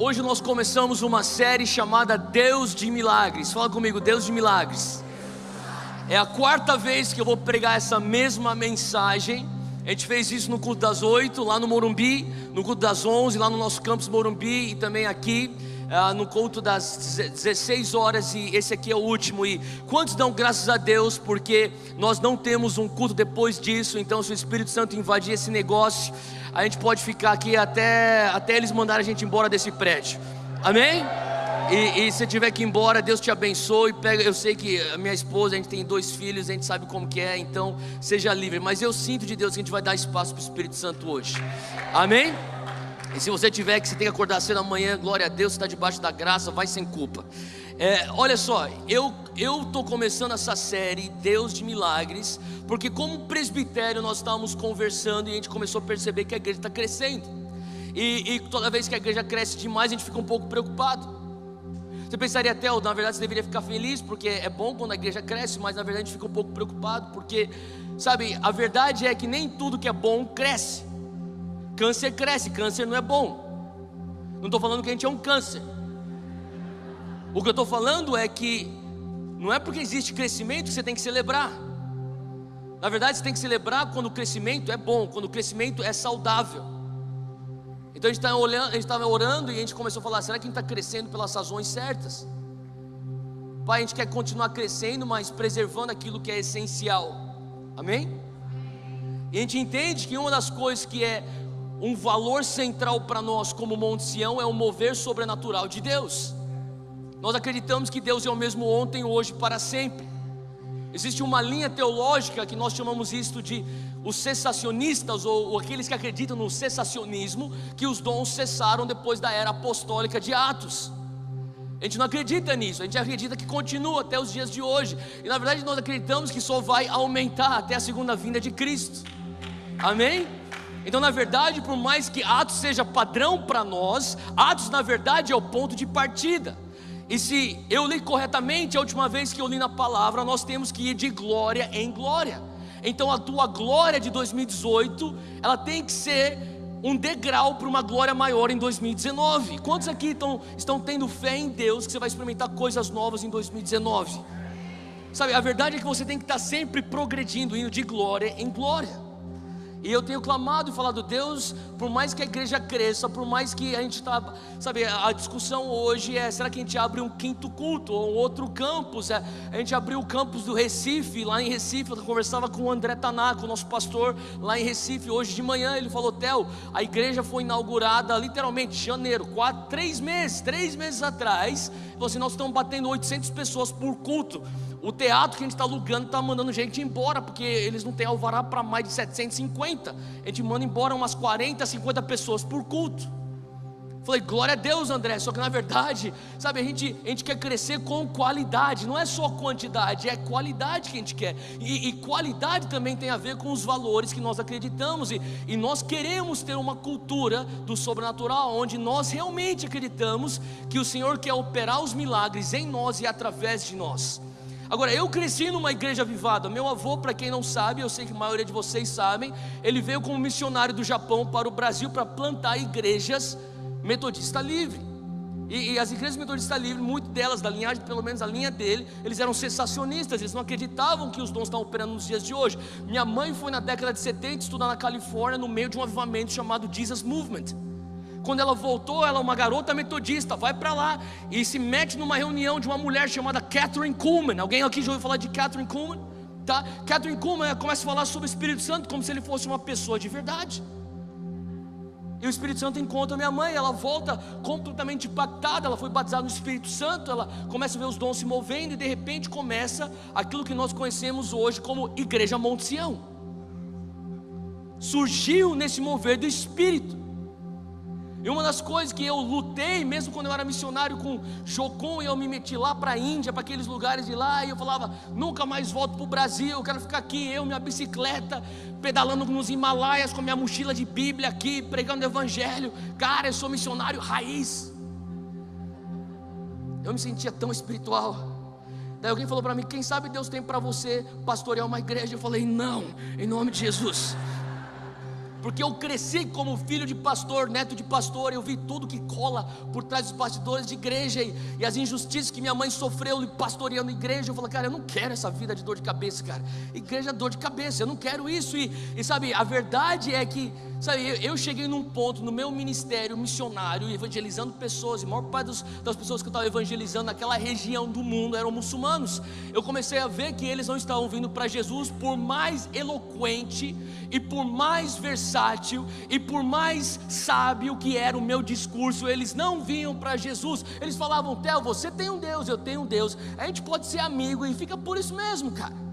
Hoje nós começamos uma série chamada Deus de Milagres. Fala comigo, Deus de Milagres. É a quarta vez que eu vou pregar essa mesma mensagem. A gente fez isso no culto das 8, lá no Morumbi, no culto das 11, lá no nosso campus Morumbi, e também aqui no culto das 16 horas, e esse aqui é o último. E quantos dão graças a Deus, porque nós não temos um culto depois disso. Então se o Espírito Santo invadir esse negócio, a gente pode ficar aqui até eles mandarem a gente embora desse prédio. Amém? E se tiver que ir embora, Deus te abençoe. Eu sei que a minha esposa, a gente tem 2 filhos, a gente sabe como que é, então seja livre. Mas eu sinto de Deus que a gente vai dar espaço para o Espírito Santo hoje. Amém? E se você tiver que você tem que acordar cedo amanhã, glória a Deus, você está debaixo da graça, vai sem culpa. Olha só, eu estou começando essa série Deus de Milagres, porque como presbitério nós estávamos conversando e a gente começou a perceber que a igreja está crescendo. E toda vez que a igreja cresce demais, a gente fica um pouco preocupado. Você pensaria até, na verdade você deveria ficar feliz, porque é bom quando a igreja cresce, mas na verdade a gente fica um pouco preocupado, porque, sabe, a verdade é que nem tudo que é bom cresce. Câncer cresce, câncer não é bom. Não estou falando que a gente é um câncer. O que eu estou falando é que não é porque existe crescimento que você tem que celebrar. Na verdade você tem que celebrar quando o crescimento é bom, quando o crescimento é saudável. Então a gente estava orando e a gente começou a falar: será que a gente está crescendo pelas razões certas? Pai, a gente quer continuar crescendo, mas preservando aquilo que é essencial. Amém? E a gente entende que uma das coisas que é um valor central para nós como Monte Sião é o mover sobrenatural de Deus. Nós acreditamos que Deus é o mesmo ontem, hoje e para sempre. Existe uma linha teológica que nós chamamos isto de os cessacionistas, ou aqueles que acreditam no cessacionismo, que os dons cessaram depois da era apostólica de Atos. A gente não acredita nisso, a gente acredita que continua até os dias de hoje. E na verdade nós acreditamos que só vai aumentar até a segunda vinda de Cristo. Amém? Então na verdade, por mais que Atos seja padrão para nós, Atos na verdade é o ponto de partida. E se eu li corretamente, a última vez que eu li na palavra, nós temos que ir de glória em glória. Então a tua glória de 2018, ela tem que ser um degrau para uma glória maior em 2019. Quantos aqui estão tendo fé em Deus que você vai experimentar coisas novas em 2019? Sabe, a verdade é que você tem que estar sempre progredindo, indo de glória em glória. E eu tenho clamado e falado: Deus, por mais que a igreja cresça, por mais que a gente está, sabe, a discussão hoje é: será que a gente abre um 5º culto ou um outro campus? A gente abriu o campus do Recife, lá em Recife. Eu conversava com o André Tanaka, o nosso pastor lá em Recife, hoje de manhã. Ele falou: Theo, a igreja foi inaugurada literalmente em janeiro, 3 meses atrás. Assim, nós estamos batendo 800 pessoas por culto. O teatro que a gente está alugando está mandando gente embora, porque eles não têm alvará para mais de 750. A gente manda embora umas 40, 50 pessoas por culto. Falei: glória a Deus, André. Só que na verdade, sabe, a gente quer crescer com qualidade. Não é só quantidade, é qualidade que a gente quer. E qualidade também tem a ver com os valores que nós acreditamos. E nós queremos ter uma cultura do sobrenatural, onde nós realmente acreditamos que o Senhor quer operar os milagres em nós e através de nós. Agora, eu cresci numa igreja avivada. Meu avô, para quem não sabe, eu sei que a maioria de vocês sabem, ele veio como missionário do Japão para o Brasil para plantar igrejas metodista livre. E as igrejas metodistas livres, muitas delas, da linhagem, pelo menos a linha dele, eles eram cessacionistas, eles não acreditavam que os dons estavam operando nos dias de hoje. Minha mãe foi na década de 70 estudar na Califórnia, no meio de um avivamento chamado Jesus Movement. Quando ela voltou, ela é uma garota metodista, vai para lá e se mete numa reunião de uma mulher chamada Kathryn Kuhlman. Alguém aqui já ouviu falar de Kathryn Kuhlman? Tá? Kathryn Kuhlman começa a falar sobre o Espírito Santo como se ele fosse uma pessoa de verdade. E o Espírito Santo encontra minha mãe, ela volta completamente impactada. Ela foi batizada no Espírito Santo, ela começa a ver os dons se movendo, e de repente começa aquilo que nós conhecemos hoje como Igreja Monte Sião. Surgiu nesse mover do Espírito. E uma das coisas que eu lutei, mesmo quando eu era missionário com Jocum, e eu me meti lá para a Índia, para aqueles lugares de lá, e eu falava: nunca mais volto para o Brasil, eu quero ficar aqui, eu, minha bicicleta, pedalando nos Himalaias, com minha mochila de Bíblia aqui, pregando o Evangelho. Cara, eu sou missionário raiz. Eu me sentia tão espiritual. Daí alguém falou para mim: quem sabe Deus tem para você pastorear uma igreja? Eu falei: não, em nome de Jesus. porque eu cresci como filho de pastor, neto de pastor. Eu vi tudo que cola por trás dos bastidores de igreja, e as injustiças que minha mãe sofreu pastoreando igreja. Eu falei, cara, eu não quero essa vida de dor de cabeça, cara. Igreja é dor de cabeça, eu não quero isso. E sabe, a verdade é que, sabe, eu cheguei num ponto no meu ministério missionário, evangelizando pessoas, e a maior parte das pessoas que eu estava evangelizando naquela região do mundo eram muçulmanos. Eu comecei a ver que eles não estavam vindo para Jesus, por mais eloquente e por mais versátil e por mais sábio que era o meu discurso, eles não vinham para Jesus. Eles falavam, Theo, você tem um Deus, eu tenho um Deus, a gente pode ser amigo, e fica por isso mesmo, cara.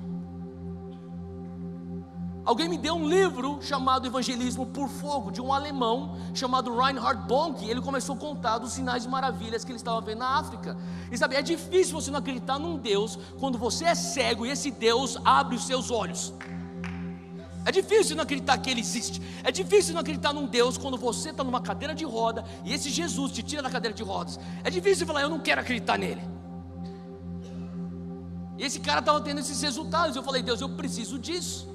Alguém me deu um livro chamado Evangelismo por Fogo, de um alemão chamado Reinhard Bonk. Ele começou a contar dos sinais e maravilhas que ele estava vendo na África. E sabe, é difícil você não acreditar num Deus quando você é cego e esse Deus abre os seus olhos. É difícil não acreditar que Ele existe. É difícil não acreditar num Deus quando você está numa cadeira de roda e esse Jesus te tira da cadeira de rodas. É difícil falar, eu não quero acreditar nele. E esse cara estava tendo esses resultados. Eu falei, Deus, eu preciso disso.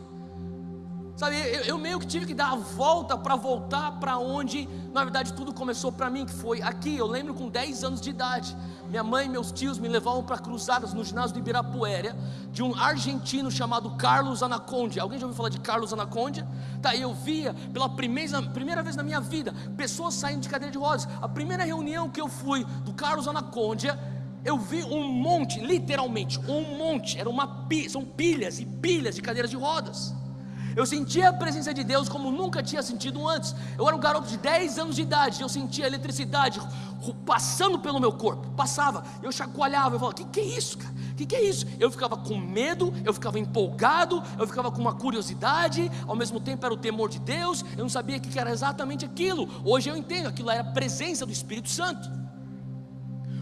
Sabe, eu meio que tive que dar a volta para voltar para onde na verdade tudo começou para mim, que foi aqui. Eu lembro com 10 anos de idade, minha mãe e meus tios me levavam para cruzadas no ginásio do Ibirapuera, de um argentino chamado Carlos Anacondia. Alguém já ouviu falar de Carlos Anacondia? Tá, eu via pela primeira vez na minha vida pessoas saindo de cadeira de rodas. A primeira reunião que eu fui do Carlos Anacondia, eu vi um monte, literalmente um monte, são pilhas e pilhas de cadeiras de rodas. Eu sentia a presença de Deus como nunca tinha sentido antes. Eu era um garoto de 10 anos de idade, eu sentia a eletricidade passando pelo meu corpo, passava, eu chacoalhava, eu falava, que é isso, cara? Que é isso? Eu ficava com medo, eu ficava empolgado, eu ficava com uma curiosidade, ao mesmo tempo era o temor de Deus, eu não sabia o que era exatamente aquilo. Hoje eu entendo, aquilo era a presença do Espírito Santo.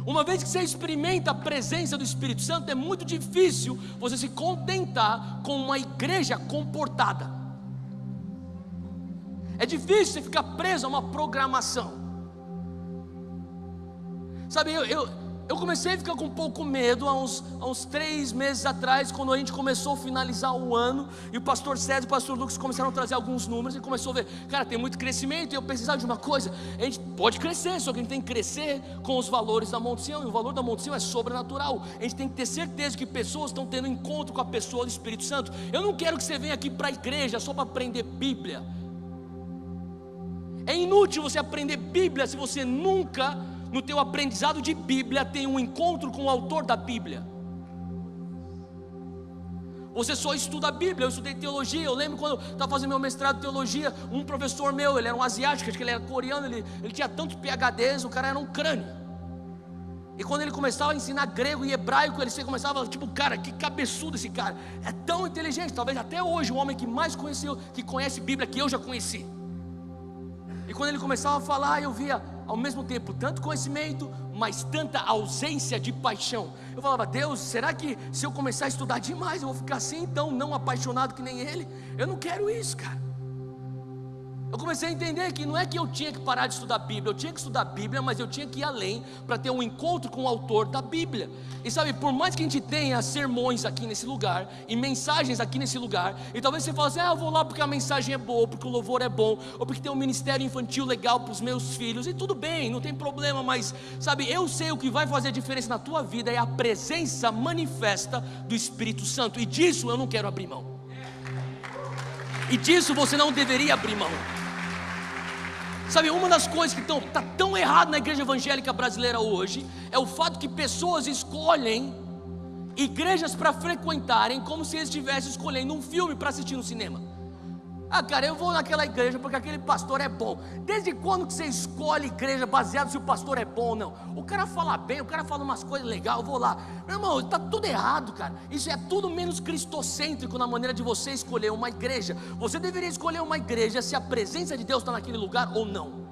Uma vez que você experimenta a presença do Espírito Santo, é muito difícil você se contentar com uma igreja comportada. É difícil você ficar preso a uma programação. Sabe, eu comecei a ficar com um pouco medo há uns 3 meses atrás, quando a gente começou a finalizar o ano, e o pastor César e o pastor Lucas começaram a trazer alguns números, e começou a ver, cara, tem muito crescimento, e eu precisava de uma coisa, a gente pode crescer, só que a gente tem que crescer com os valores da Monte Sião, e o valor da Monte Sião é sobrenatural. A gente tem que ter certeza que pessoas estão tendo encontro com a pessoa do Espírito Santo. Eu não quero que você venha aqui para a igreja só para aprender Bíblia. É inútil você aprender Bíblia se você nunca, no teu aprendizado de Bíblia, tem um encontro com o autor da Bíblia. Você só estuda a Bíblia. Eu estudei teologia, eu lembro quando eu estava fazendo meu mestrado em teologia, um professor meu, ele era um asiático, acho que ele era coreano, ele tinha tantos PhDs, o cara era um crânio. E quando ele começava a ensinar grego e hebraico, ele começava tipo, cara, que cabeçudo esse cara, é tão inteligente, talvez até hoje o homem que mais conheceu, que conhece Bíblia, que eu já conheci. E quando ele começava a falar, eu via ao mesmo tempo tanto conhecimento, mas tanta ausência de paixão. Eu falava, Deus, será que se eu começar a estudar demais, eu vou ficar assim então, não apaixonado que nem ele? Eu não quero isso, cara. Eu comecei a entender que não é que eu tinha que parar de estudar a Bíblia, eu tinha que estudar a Bíblia, mas eu tinha que ir além para ter um encontro com o autor da Bíblia. E sabe, por mais que a gente tenha sermões aqui nesse lugar e mensagens aqui nesse lugar, e talvez você fale assim, eu vou lá porque a mensagem é boa, porque o louvor é bom, ou porque tem um ministério infantil legal para os meus filhos, e tudo bem, não tem problema, mas sabe, eu sei o que vai fazer a diferença na tua vida é a presença manifesta do Espírito Santo, e disso eu não quero abrir mão. E disso você não deveria abrir mão. Sabe, uma das coisas que está tão errado na igreja evangélica brasileira hoje é o fato que pessoas escolhem igrejas para frequentarem como se eles estivessem escolhendo um filme para assistir no cinema. Ah, cara, eu vou naquela igreja porque aquele pastor é bom. Desde quando que você escolhe igreja baseado se o pastor é bom ou não? O cara fala bem, o cara fala umas coisas legais, eu vou lá. Meu irmão, está tudo errado, cara. Isso é tudo menos cristocêntrico na maneira de você escolher uma igreja. Você deveria escolher uma igreja se a presença de Deus está naquele lugar ou não.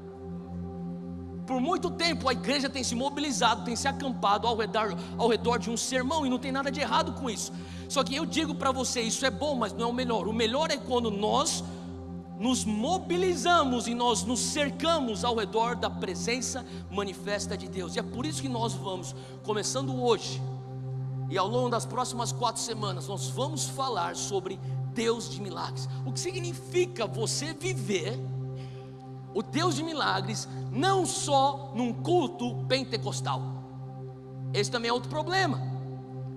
Por muito tempo a igreja tem se mobilizado, tem se acampado ao redor de um sermão, e não tem nada de errado com isso. Só que eu digo para você, isso é bom, mas não é o melhor. O melhor é quando nós nos mobilizamos e nós nos cercamos ao redor da presença manifesta de Deus. E é por isso que nós vamos, começando hoje e ao longo das próximas 4 semanas, nós vamos falar sobre Deus de milagres. O que significa você viver o Deus de milagres não só num culto pentecostal? Esse também é outro problema.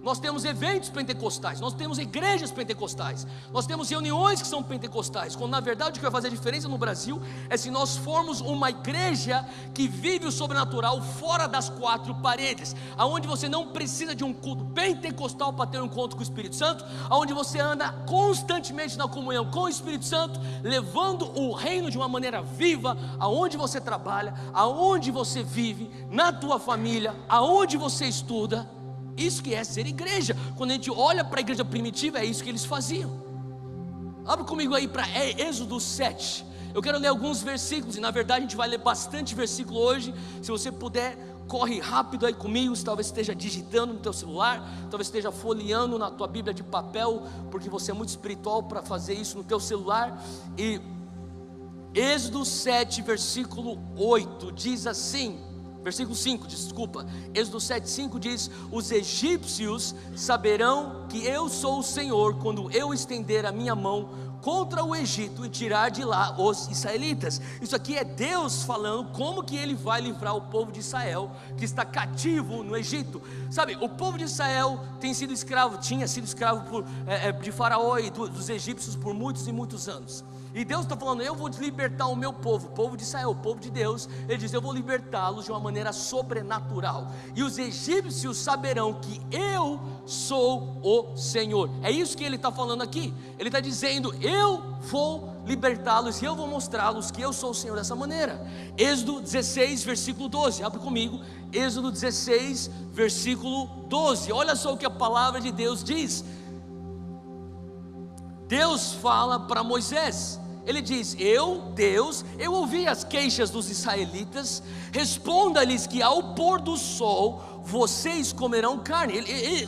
Nós temos eventos pentecostais, nós temos igrejas pentecostais, nós temos reuniões que são pentecostais, quando na verdade o que vai fazer a diferença no Brasil é se nós formos uma igreja que vive o sobrenatural fora das quatro paredes, aonde você não precisa de um culto pentecostal para ter um encontro com o Espírito Santo, aonde você anda constantemente na comunhão com o Espírito Santo, levando o reino de uma maneira viva, aonde você trabalha, aonde você vive, na tua família, aonde você estuda. Isso que é ser igreja. Quando a gente olha para a igreja primitiva, é isso que eles faziam. Abre comigo aí para Êxodo 7. Eu quero ler alguns versículos, e na verdade a gente vai ler bastante versículo hoje. Se você puder, corre rápido aí comigo. Talvez esteja digitando no teu celular, talvez esteja folheando na tua Bíblia de papel, porque você é muito espiritual para fazer isso no teu celular. E Êxodo 7, versículo 8, diz assim, versículo 5, desculpa, Êxodo 7:5 diz: os egípcios saberão que eu sou o Senhor, quando eu estender a minha mão contra o Egito e tirar de lá os israelitas. Isso aqui é Deus falando como que Ele vai livrar o povo de Israel, que está cativo no Egito. Sabe, o povo de Israel tinha sido escravo de Faraó e dos egípcios por muitos e muitos anos. E Deus está falando: eu vou libertar o meu povo, o povo de Israel, o povo de Deus. Ele diz: eu vou libertá-los de uma maneira sobrenatural, e os egípcios saberão que eu sou o Senhor. É isso que ele está falando aqui. Ele está dizendo: eu vou libertá-los e eu vou mostrá-los que eu sou o Senhor dessa maneira. Êxodo 16, versículo 12, abre comigo. Êxodo 16, versículo 12, olha só o que a palavra de Deus diz. Deus fala para Moisés, ele diz: Deus, eu ouvi as queixas dos israelitas, responda-lhes que ao pôr do sol vocês comerão carne.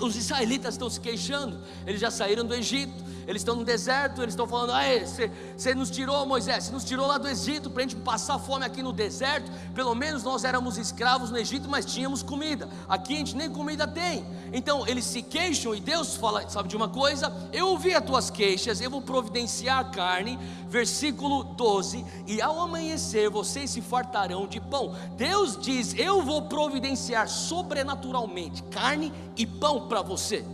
Os israelitas estão se queixando, eles já saíram do Egito, eles estão no deserto, eles estão falando: você nos tirou, Moisés, você nos tirou lá do Egito para a gente passar fome aqui no deserto. Pelo menos nós éramos escravos no Egito, mas tínhamos comida. Aqui a gente nem comida tem. Então eles se queixam e Deus fala: sabe de uma coisa? Eu ouvi as tuas queixas, eu vou providenciar carne. Versículo 12: e ao amanhecer vocês se fartarão de pão. Deus diz: eu vou providenciar sobrenaturalmente carne e pão para você.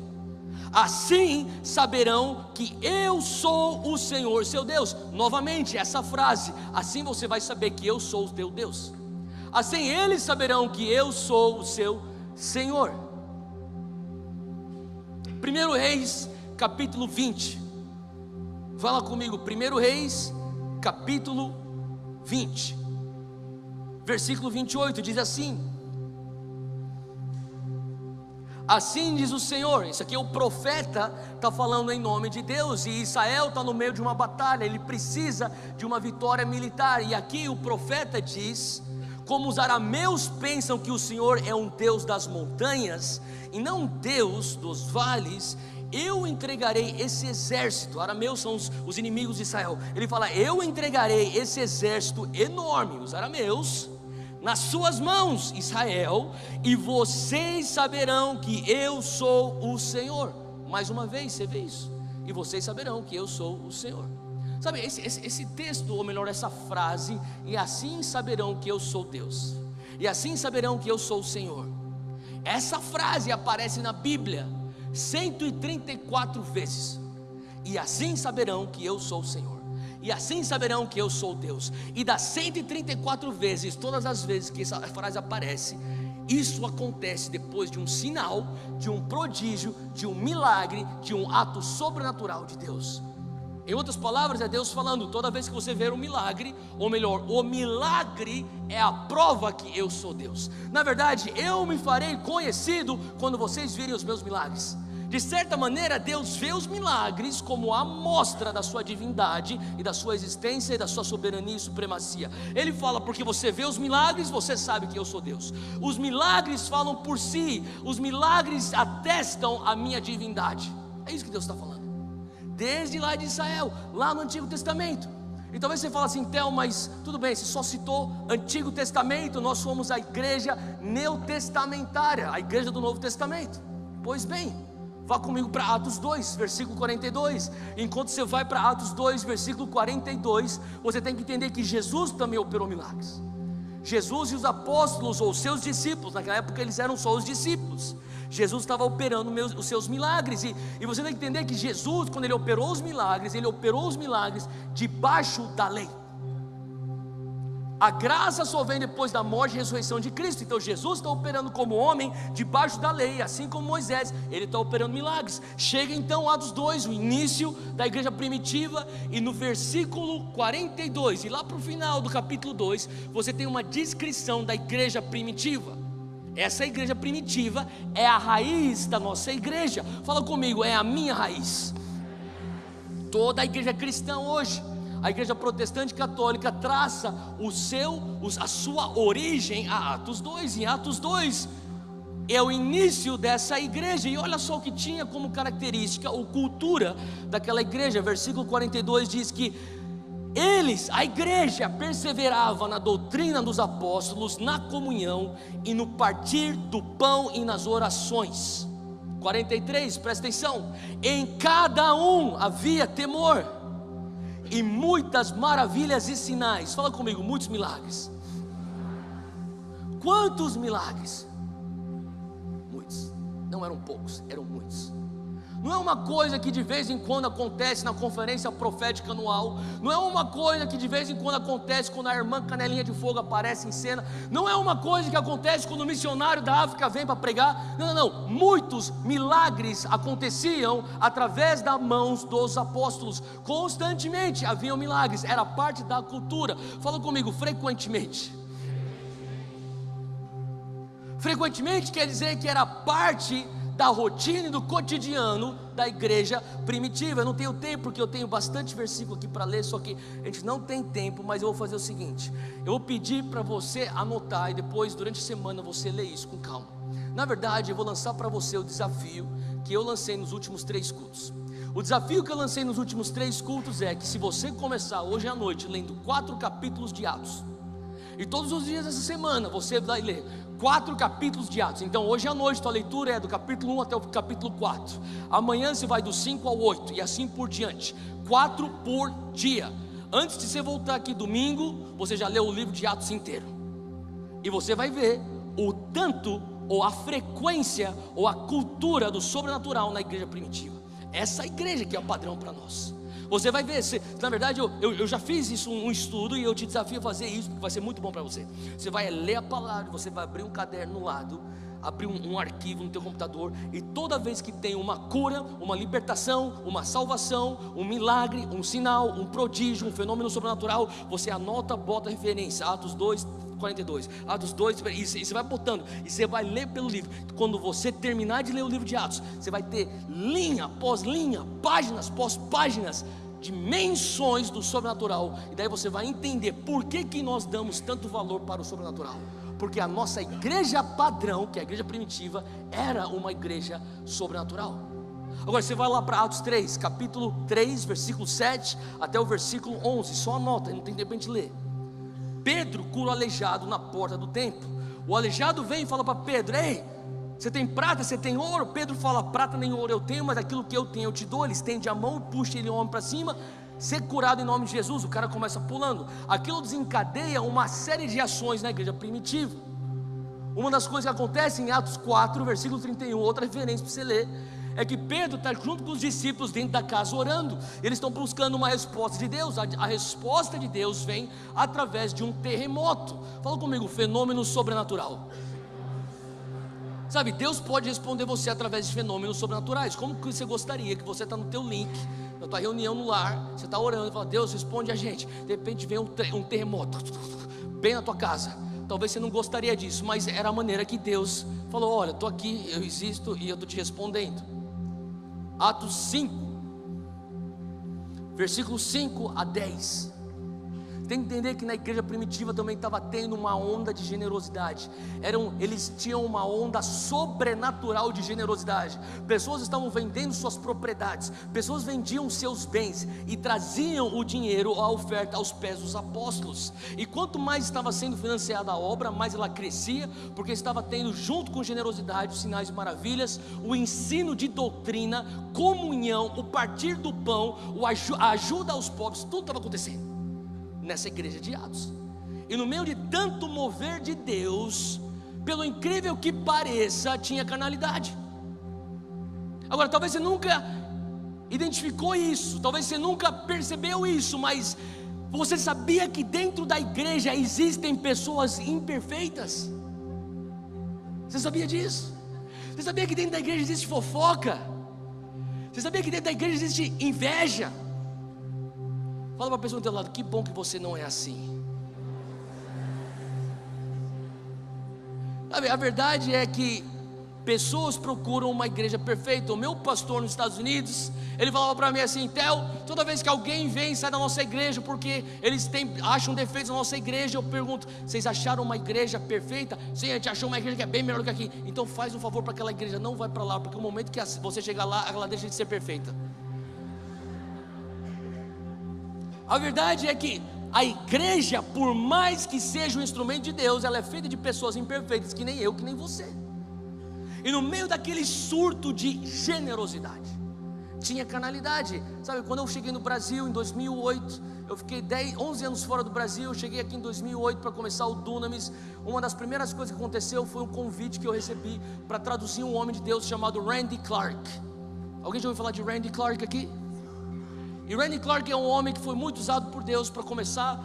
Assim saberão que eu sou o Senhor seu Deus. Novamente essa frase: assim você vai saber que eu sou o teu Deus. Assim eles saberão que eu sou o seu Senhor. 1 Reis capítulo 20. Fala comigo, 1 Reis capítulo 20, versículo 28, diz assim: assim diz o Senhor. Isso aqui é o profeta, está falando em nome de Deus. E Israel está no meio de uma batalha, ele precisa de uma vitória militar. E aqui o profeta diz: como os arameus pensam que o Senhor é um Deus das montanhas e não Deus dos vales, eu entregarei esse exército. Arameus são os inimigos de Israel. Ele fala: eu entregarei esse exército enorme, os arameus, nas suas mãos, Israel, e vocês saberão que eu sou o Senhor. Mais uma vez você vê isso: e vocês saberão que eu sou o Senhor. Sabe, esse texto, ou melhor, essa frase: e assim saberão que eu sou Deus, e assim saberão que eu sou o Senhor. Essa frase aparece na Bíblia 134 vezes. E assim saberão que eu sou o Senhor, e assim saberão que eu sou Deus. E das 134 vezes, todas as vezes que essa frase aparece, isso acontece depois de um sinal, de um prodígio, de um milagre, de um ato sobrenatural de Deus. Em outras palavras, é Deus falando: toda vez que você ver um milagre, ou melhor, o milagre é a prova que eu sou Deus. Na verdade, eu me farei conhecido quando vocês virem os meus milagres. De certa maneira, Deus vê os milagres como a amostra da sua divindade e da sua existência e da sua soberania e supremacia. Ele fala: porque você vê os milagres, você sabe que eu sou Deus. Os milagres falam por si, os milagres atestam a minha divindade. É isso que Deus está falando, desde lá de Israel, lá no Antigo Testamento. E talvez você fale assim: Theo, mas tudo bem, você só citou Antigo Testamento, nós somos a igreja neotestamentária, a igreja do Novo Testamento. Pois bem, Vá comigo para Atos 2, versículo 42. Enquanto você vai para Atos 2, versículo 42, você tem que entender que Jesus também operou milagres. Jesus e os apóstolos, ou seus discípulos, naquela época eles eram só os discípulos. Jesus estava operando os seus milagres, e você tem que entender que Jesus, quando ele operou os milagres debaixo da lei. A graça só vem depois da morte e ressurreição de Cristo. Então Jesus está operando como homem debaixo da lei, assim como Moisés, ele está operando milagres. Chega então Atos 2, o início da igreja primitiva, e no versículo 42, e lá para o final do capítulo 2, você tem uma descrição da igreja primitiva. Essa igreja primitiva é a raiz da nossa igreja. Fala comigo, é a minha raiz. Toda a igreja cristã hoje, a igreja protestante católica, traça a sua origem a Atos 2. Em Atos 2 é o início dessa igreja, e olha só o que tinha como característica ou cultura daquela igreja. Versículo 42 diz que eles, a igreja, perseverava na doutrina dos apóstolos, na comunhão e no partir do pão e nas orações. 43, presta atenção, em cada um havia temor e muitas maravilhas e sinais. Fala comigo, muitos milagres. Quantos milagres? Muitos. Não eram poucos, eram muitos. Não é uma coisa que de vez em quando acontece na conferência profética anual. Não é uma coisa que de vez em quando acontece quando a irmã Canelinha de Fogo aparece em cena. Não é uma coisa que acontece quando o missionário da África vem para pregar. Não. Muitos milagres aconteciam através das mãos dos apóstolos. Constantemente haviam milagres. Era parte da cultura. Fala comigo, frequentemente. Frequentemente quer dizer que era parte da rotina e do cotidiano da igreja primitiva. Eu não tenho tempo, porque eu tenho bastante versículo aqui para ler, só que a gente não tem tempo. Mas eu vou fazer o seguinte, eu vou pedir para você anotar, e depois durante a semana você lê isso com calma. Na verdade eu vou lançar para você o desafio que eu lancei nos últimos 3 cultos. O desafio que eu lancei nos últimos 3 cultos é que se você começar hoje à noite lendo 4 capítulos de Atos, e todos os dias dessa semana você vai ler 4 capítulos de Atos. Então hoje à noite tua leitura é do capítulo 1 até o capítulo 4. Amanhã você vai do 5 ao 8 e assim por diante. 4 por dia. Antes de você voltar aqui domingo, você já leu o livro de Atos inteiro. E você vai ver o tanto, ou a frequência, ou a cultura do sobrenatural na igreja primitiva. Essa igreja que é o padrão para nós. Você vai ver, na verdade eu já fiz isso, um estudo, e eu te desafio a fazer isso, porque vai ser muito bom para você. Você vai ler a palavra, você vai abrir um caderno no lado, abrir um arquivo no teu computador, e toda vez que tem uma cura, uma libertação, uma salvação, um milagre, um sinal, um prodígio, um fenômeno sobrenatural, você anota, bota a referência, Atos 2, 42, Atos 2, e você vai botando, e você vai ler pelo livro. Quando você terminar de ler o livro de Atos, você vai ter linha após linha, páginas após páginas, dimensões do sobrenatural. E daí você vai entender por que nós damos tanto valor para o sobrenatural. Porque a nossa igreja padrão, que é a igreja primitiva, era uma igreja sobrenatural. Agora você vai lá para Atos 3, capítulo 3, versículo 7 até o versículo 11. Só anota, não tem tempo para a gente ler. Pedro cura o aleijado na porta do templo. O aleijado vem e fala para Pedro: ei, você tem prata, você tem ouro? Pedro fala: prata nem ouro eu tenho, mas aquilo que eu tenho eu te dou. Ele estende a mão e puxa ele o homem para cima. Ser curado em nome de Jesus. O cara começa pulando. Aquilo desencadeia uma série de ações na igreja primitiva. Uma das coisas que acontece em Atos 4, versículo 31, outra referência para você ler, é que Pedro está junto com os discípulos dentro da casa orando. Eles estão buscando uma resposta de Deus. A resposta de Deus vem através de um terremoto. Fala comigo, fenômeno sobrenatural. Sabe, Deus pode responder você através de fenômenos sobrenaturais. Como que você gostaria que você está no teu link, na tua reunião no lar, você está orando e fala: Deus, responde a gente. De repente vem um terremoto bem na tua casa. Talvez você não gostaria disso, mas era a maneira que Deus falou: olha, estou aqui, eu existo e eu estou te respondendo. Atos 5, versículos 5 a 10. Tem que entender que na igreja primitiva também estava tendo uma onda de generosidade. Eles tinham uma onda sobrenatural de generosidade. Pessoas estavam vendendo suas propriedades, pessoas vendiam seus bens e traziam o dinheiro, a oferta aos pés dos apóstolos. E quanto mais estava sendo financiada a obra, mais ela crescia, porque estava tendo junto com generosidade, os sinais e maravilhas, o ensino de doutrina, comunhão, o partir do pão, a ajuda aos pobres, tudo estava acontecendo nessa igreja de Atos. E no meio de tanto mover de Deus, pelo incrível que pareça, tinha carnalidade. Agora, talvez você nunca identificou isso, talvez você nunca percebeu isso, mas você sabia que dentro da igreja existem pessoas imperfeitas? Você sabia disso? Você sabia que dentro da igreja existe fofoca? Você sabia que dentro da igreja existe inveja? Fala para a pessoa do teu lado, que bom que você não é assim. Sabe, a verdade é que pessoas procuram uma igreja perfeita. O meu pastor nos Estados Unidos, ele falava para mim assim: Theo, toda vez que alguém vem e sai da nossa igreja porque eles acham defeitos na nossa igreja, eu pergunto: vocês acharam uma igreja perfeita? Sim, a gente achou uma igreja que é bem melhor do que aqui. Então faz um favor para aquela igreja, não vai para lá, porque o momento que você chegar lá, ela deixa de ser perfeita. A verdade é que a igreja, por mais que seja um instrumento de Deus, ela é feita de pessoas imperfeitas, que nem eu, que nem você. E no meio daquele surto de generosidade, tinha carnalidade. Sabe, quando eu cheguei no Brasil em 2008, eu fiquei 11 anos fora do Brasil. Eu cheguei aqui em 2008 para começar o Dunamis. Uma das primeiras coisas que aconteceu foi um convite que eu recebi para traduzir um homem de Deus chamado Randy Clark. Alguém já ouviu falar de Randy Clark aqui? E Randy Clark é um homem que foi muito usado por Deus para começar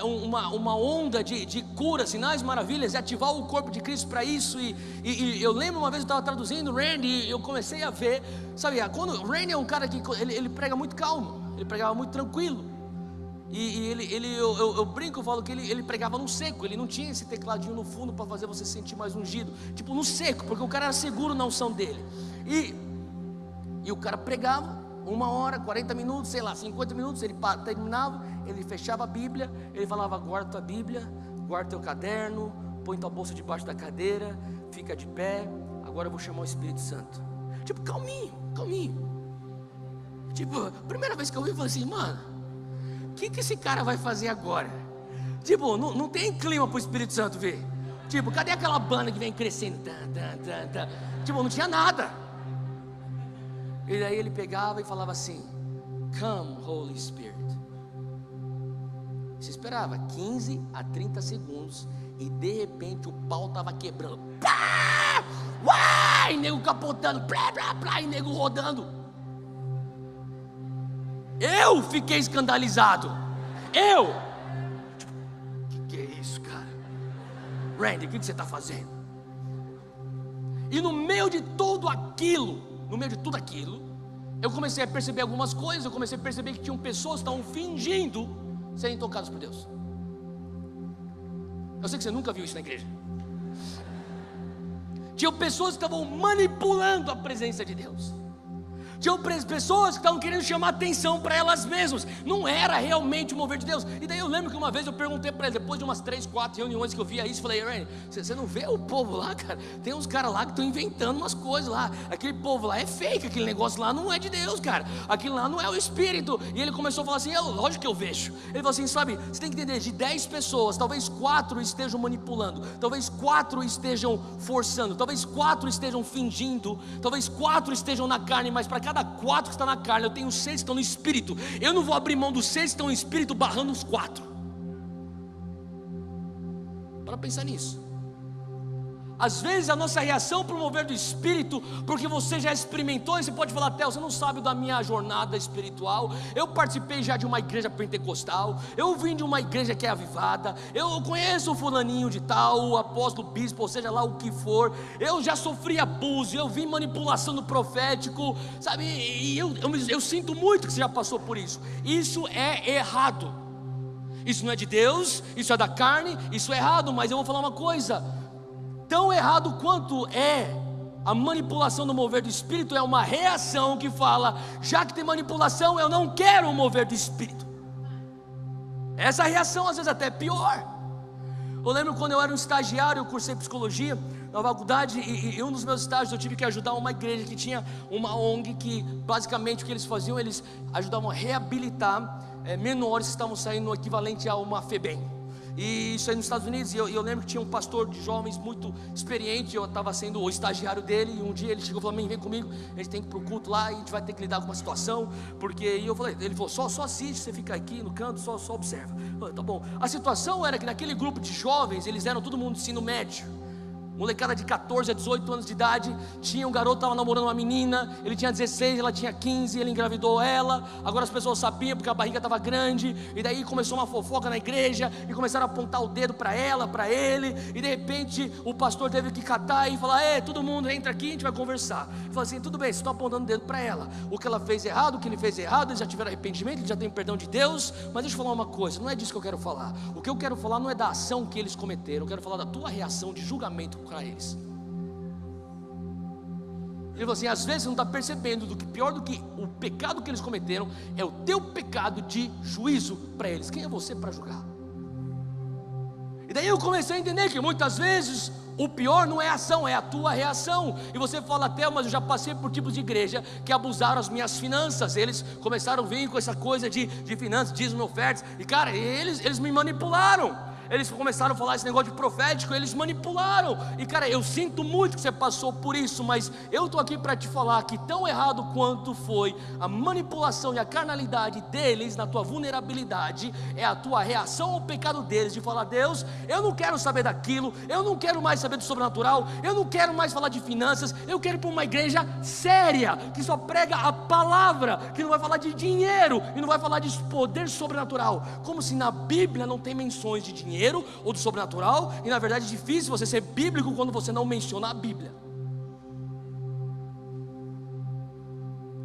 uma onda de cura, sinais, maravilhas, e ativar o corpo de Cristo para isso. E eu lembro uma vez eu estava traduzindo Randy, e eu comecei a ver, sabe, quando Randy é um cara que ele prega muito calmo, ele pregava muito tranquilo. E eu brinco, eu falo que ele pregava no seco. Ele não tinha esse tecladinho no fundo para fazer você sentir mais ungido, tipo no seco, porque o cara era seguro na unção dele. E o cara pregava 1 hora, 40 minutos, sei lá, 50 minutos, ele terminava, ele fechava a Bíblia, ele falava: guarda tua Bíblia, guarda teu caderno, põe tua bolsa debaixo da cadeira, fica de pé, agora eu vou chamar o Espírito Santo. Tipo, calminho. Tipo, a primeira vez que eu vi, eu falei assim: mano, o que esse cara vai fazer agora? Tipo, não tem clima para o Espírito Santo ver. Tipo, cadê aquela banda que vem crescendo? Tipo, não tinha nada. E daí ele pegava e falava assim: come Holy Spirit. Você esperava 15 a 30 segundos e de repente o pau estava quebrando. Pá! Uai! Nego capotando, blá, blá, blá, e nego rodando. Eu fiquei escandalizado. Que é isso, cara? Randy, o que você está fazendo? E no meio de tudo aquilo, eu comecei a perceber algumas coisas. Eu comecei a perceber que tinham pessoas que estavam fingindo serem tocadas por Deus. Eu sei que você nunca viu isso na igreja. Tinham pessoas que estavam manipulando a presença de Deus. Tinham pessoas que estavam querendo chamar atenção para elas mesmas. Não era realmente o mover de Deus. E daí eu lembro que uma vez eu perguntei para ele, depois de umas 3, 4 reuniões que eu via isso, falei: Randy, você não vê o povo lá, cara? Tem uns caras lá que estão inventando umas coisas lá. Aquele povo lá é fake, aquele negócio lá não é de Deus, cara. Aquilo lá não é o Espírito. E ele começou a falar assim: lógico que eu vejo. Ele falou assim: sabe, você tem que entender, de 10 pessoas, talvez 4 estejam manipulando, talvez 4 estejam forçando, talvez 4 estejam fingindo, talvez 4 estejam na carne, mas para cada 4 que está na carne, eu tenho 6 que estão no Espírito. Eu não vou abrir mão dos 6 que estão no Espírito barrando os 4. Para pensar nisso. Às vezes a nossa reação para o mover do Espírito, porque você já experimentou, e você pode falar: Theo, você não sabe da minha jornada espiritual. Eu participei já de uma igreja pentecostal, eu vim de uma igreja que é avivada, eu conheço o fulaninho de tal, o apóstolo, bispo, ou seja lá o que for. Eu já sofri abuso, eu vi manipulação do profético, sabe? E eu sinto muito que você já passou por isso. Isso é errado. Isso não é de Deus, isso é da carne, isso é errado. Mas eu vou falar uma coisa: tão errado quanto é a manipulação do mover do Espírito, é uma reação que fala: já que tem manipulação, eu não quero o mover do Espírito. Essa reação às vezes até é pior. Eu lembro quando eu era um estagiário, eu cursei psicologia na faculdade, e um dos meus estágios eu tive que ajudar uma igreja que tinha uma ONG que basicamente o que eles faziam, eles ajudavam a reabilitar menores que estavam saindo no equivalente a uma FEBEM. E isso aí nos Estados Unidos, e eu lembro que tinha um pastor de jovens muito experiente, eu estava sendo o estagiário dele, e um dia ele chegou e falou: vem comigo, a gente tem que ir para o culto lá, e a gente vai ter que lidar com uma situação, porque, e eu falei, ele falou, só assiste, você fica aqui no canto, só observa. Eu falei, tá bom. A situação era que naquele grupo de jovens, eles eram todo mundo de ensino médio, molecada de 14 a 18 anos de idade. Tinha um garoto que estava namorando uma menina, ele tinha 16, ela tinha 15, ele engravidou ela. Agora as pessoas sabiam porque a barriga estava grande, e daí começou uma fofoca na igreja, e começaram a apontar o dedo para ela, para ele, e de repente o pastor teve que catar e falar: todo mundo entra aqui, a gente vai conversar. Ele falou assim: tudo bem, vocês estão apontando o dedo para ela, o que ela fez errado, o que ele fez errado, eles já tiveram arrependimento, eles já têm perdão de Deus, mas deixa eu falar uma coisa, não é disso que eu quero falar. O que eu quero falar não é da ação que eles cometeram, eu quero falar da tua reação de julgamento para eles. Ele falou assim: às vezes você não está percebendo do que pior do que o pecado que eles cometeram é o teu pecado de juízo para eles. Quem é você para julgar? E daí eu comecei a entender que muitas vezes o pior não é a ação, é a tua reação. E você fala até: mas eu já passei por tipos de igreja que abusaram as minhas finanças. Eles começaram a vir com essa coisa de finanças, dízimo, ofertas, e cara, eles me manipularam. Eles começaram a falar esse negócio de profético, eles manipularam. E cara, eu sinto muito que você passou por isso, mas eu estou aqui para te falar que tão errado quanto foi a manipulação e a carnalidade deles na tua vulnerabilidade, é a tua reação ao pecado deles, de falar: Deus, eu não quero saber daquilo, eu não quero mais saber do sobrenatural, eu não quero mais falar de finanças, eu quero ir para uma igreja séria, que só prega a palavra, que não vai falar de dinheiro, e não vai falar de poder sobrenatural, como se na Bíblia não tem menções de dinheiro ou do sobrenatural. E na verdade é difícil você ser bíblico quando você não menciona a Bíblia,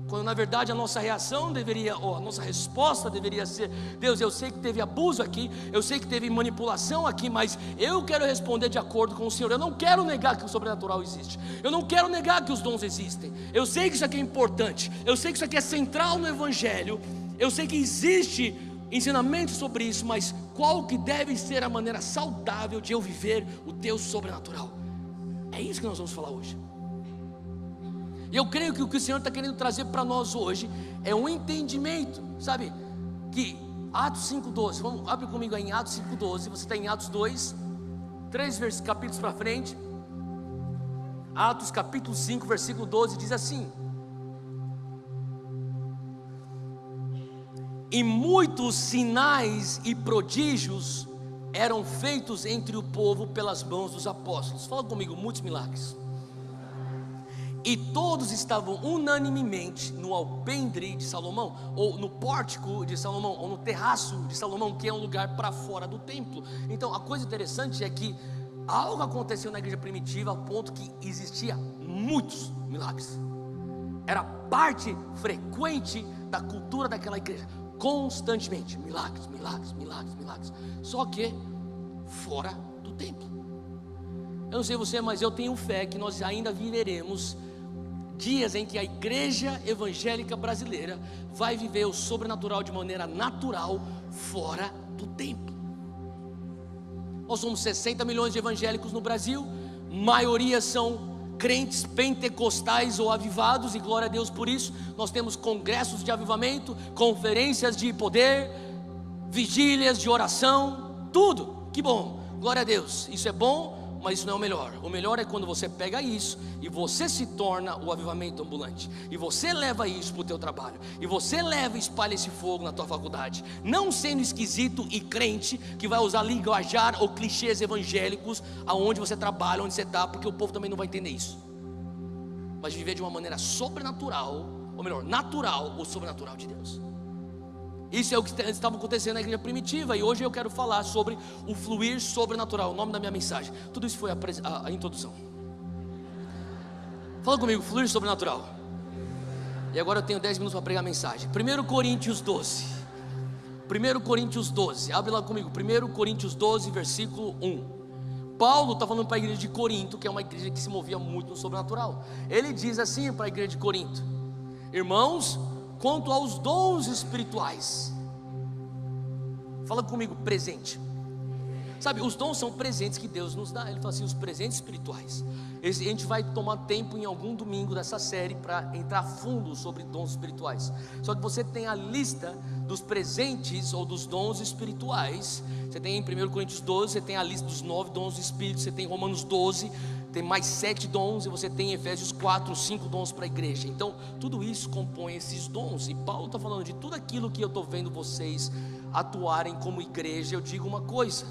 quando na verdade a nossa reação deveria, ou a nossa resposta deveria ser: Deus, eu sei que teve abuso aqui, eu sei que teve manipulação aqui, mas eu quero responder de acordo com o Senhor. Eu não quero negar que o sobrenatural existe, eu não quero negar que os dons existem, eu sei que isso aqui é importante, eu sei que isso aqui é central no Evangelho, eu sei que existe ensinamento sobre isso, mas qual que deve ser a maneira saudável de eu viver o Deus sobrenatural? É isso que nós vamos falar hoje. E eu creio que o que o Senhor está querendo trazer para nós hoje é um entendimento, sabe, que Atos 5,12, vamos, abre comigo aí em Atos 5,12, você está em Atos 2, 3 capítulos para frente. Atos capítulo 5, versículo 12, diz assim: e muitos sinais e prodígios eram feitos entre o povo pelas mãos dos apóstolos. Fala comigo: muitos milagres. E todos estavam unanimemente no alpendre de Salomão, ou no pórtico de Salomão, ou no terraço de Salomão, que é um lugar para fora do templo. Então a coisa interessante é que algo aconteceu na igreja primitiva ao ponto que existia muitos milagres. Era parte frequente da cultura daquela igreja. Constantemente, milagres, milagres, milagres, milagres. Só que fora do templo. Eu não sei você, mas eu tenho fé que nós ainda viveremos dias em que a igreja evangélica brasileira vai viver o sobrenatural de maneira natural fora do templo. Nós somos 60 milhões de evangélicos no Brasil, maioria são crentes pentecostais ou avivados, e glória a Deus por isso. Nós temos congressos de avivamento, conferências de poder, vigílias de oração, tudo, que bom, glória a Deus. Isso é bom, mas isso não é o melhor. O melhor é quando você pega isso e você se torna o avivamento ambulante, e você leva isso para o teu trabalho, e você leva e espalha esse fogo na tua faculdade, não sendo esquisito e crente que vai usar linguajar ou clichês evangélicos aonde você trabalha, onde você está, porque o povo também não vai entender isso. Mas viver de uma maneira sobrenatural, ou melhor, natural ou sobrenatural de Deus. Isso é o que estava acontecendo na igreja primitiva, e hoje eu quero falar sobre o fluir sobrenatural, o nome da minha mensagem. Tudo isso foi a introdução. Fala comigo: fluir sobrenatural. E agora eu tenho 10 minutos para pregar a mensagem. 1 Coríntios 12. 1 Coríntios 12, abre lá comigo. 1 Coríntios 12, versículo 1. Paulo está falando para a igreja de Corinto, que é uma igreja que se movia muito no sobrenatural. Ele diz assim para a igreja de Corinto: irmãos, quanto aos dons espirituais, Fala comigo, presente. Sabe, os dons são presentes que Deus nos dá. Ele fala assim, os presentes espirituais. A gente vai tomar tempo em algum domingo dessa série para entrar a fundo sobre dons espirituais. Só que você tem a lista dos presentes ou dos dons espirituais. Você tem em 1 Coríntios 12, você tem a lista dos 9 dons do Espírito. Você tem em Romanos 12, tem mais 7 dons. E você tem em Efésios 4, 5 dons para a igreja. Então, tudo isso compõe esses dons. E Paulo está falando de tudo aquilo que eu estou vendo vocês atuarem como igreja. Eu digo uma coisa: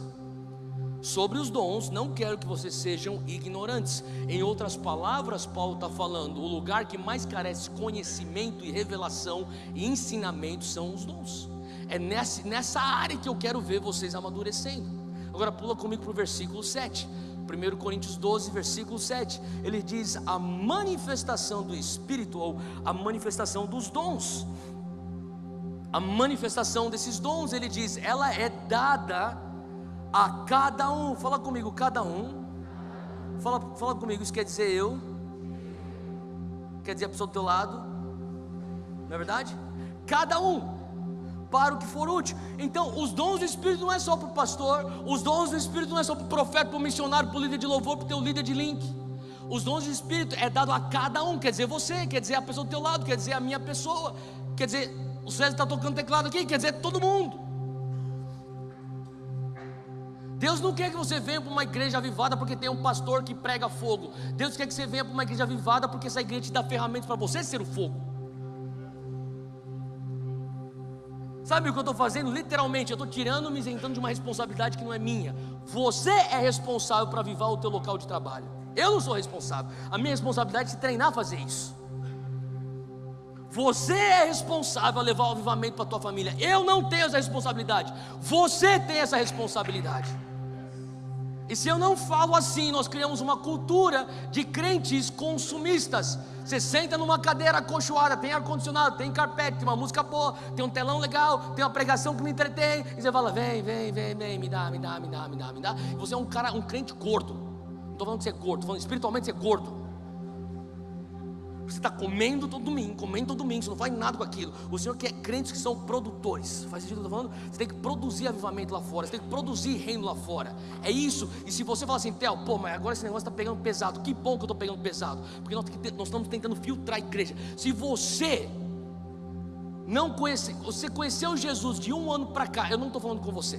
sobre os dons, não quero que vocês sejam ignorantes. Em outras palavras, Paulo está falando, o lugar que mais carece de conhecimento e revelação e ensinamento são os dons. É nessa área que eu quero ver vocês amadurecendo. Agora pula comigo para o versículo 7. 1 Coríntios 12, versículo 7. Ele diz, a manifestação do Espírito, ou a manifestação dos dons. A manifestação desses dons, ele diz, ela é dada a cada um. Fala comigo, cada um. Fala comigo, isso quer dizer eu, quer dizer a pessoa do teu lado, não é verdade? Cada um, para o que for útil. Então, os dons do Espírito não é só para o pastor, os dons do Espírito não é só para o profeta, para o missionário, para o líder de louvor, para o teu líder de link. Os dons do Espírito é dado a cada um, quer dizer você, quer dizer a pessoa do teu lado, quer dizer a minha pessoa, quer dizer, o César está tocando teclado aqui, quer dizer todo mundo. Deus não quer que você venha para uma igreja avivada porque tem um pastor que prega fogo. Deus quer que você venha para uma igreja avivada porque essa igreja te dá ferramentas para você ser o fogo. Sabe o que eu estou fazendo? Literalmente, eu estou tirando, me isentando de uma responsabilidade que não é minha. Você é responsável para avivar o teu local de trabalho. Eu não sou responsável. A minha responsabilidade é te treinar a fazer isso. Você é responsável a levar o avivamento para a tua família. Eu não tenho essa responsabilidade. Você tem essa responsabilidade. E se eu não falo assim, nós criamos uma cultura de crentes consumistas. Você senta numa cadeira acolchoada, tem ar-condicionado, tem carpete, tem uma música boa, tem um telão legal, tem uma pregação que me entretém. E você fala, vem, me dá. E você é um crente gordo. Não estou falando que você é gordo, estou falando espiritualmente você é gordo. Você está comendo todo domingo, você não faz nada com aquilo. O Senhor quer crentes que são produtores. Faz sentido o que eu estou falando? Você tem que produzir avivamento lá fora, você tem que produzir reino lá fora. É isso. E se você falar assim, Theo, mas agora esse negócio está pegando pesado. Que bom que eu estou pegando pesado, porque nós estamos tentando filtrar a igreja. Se você não conhece, você conheceu Jesus de um ano para cá, eu não estou falando com você.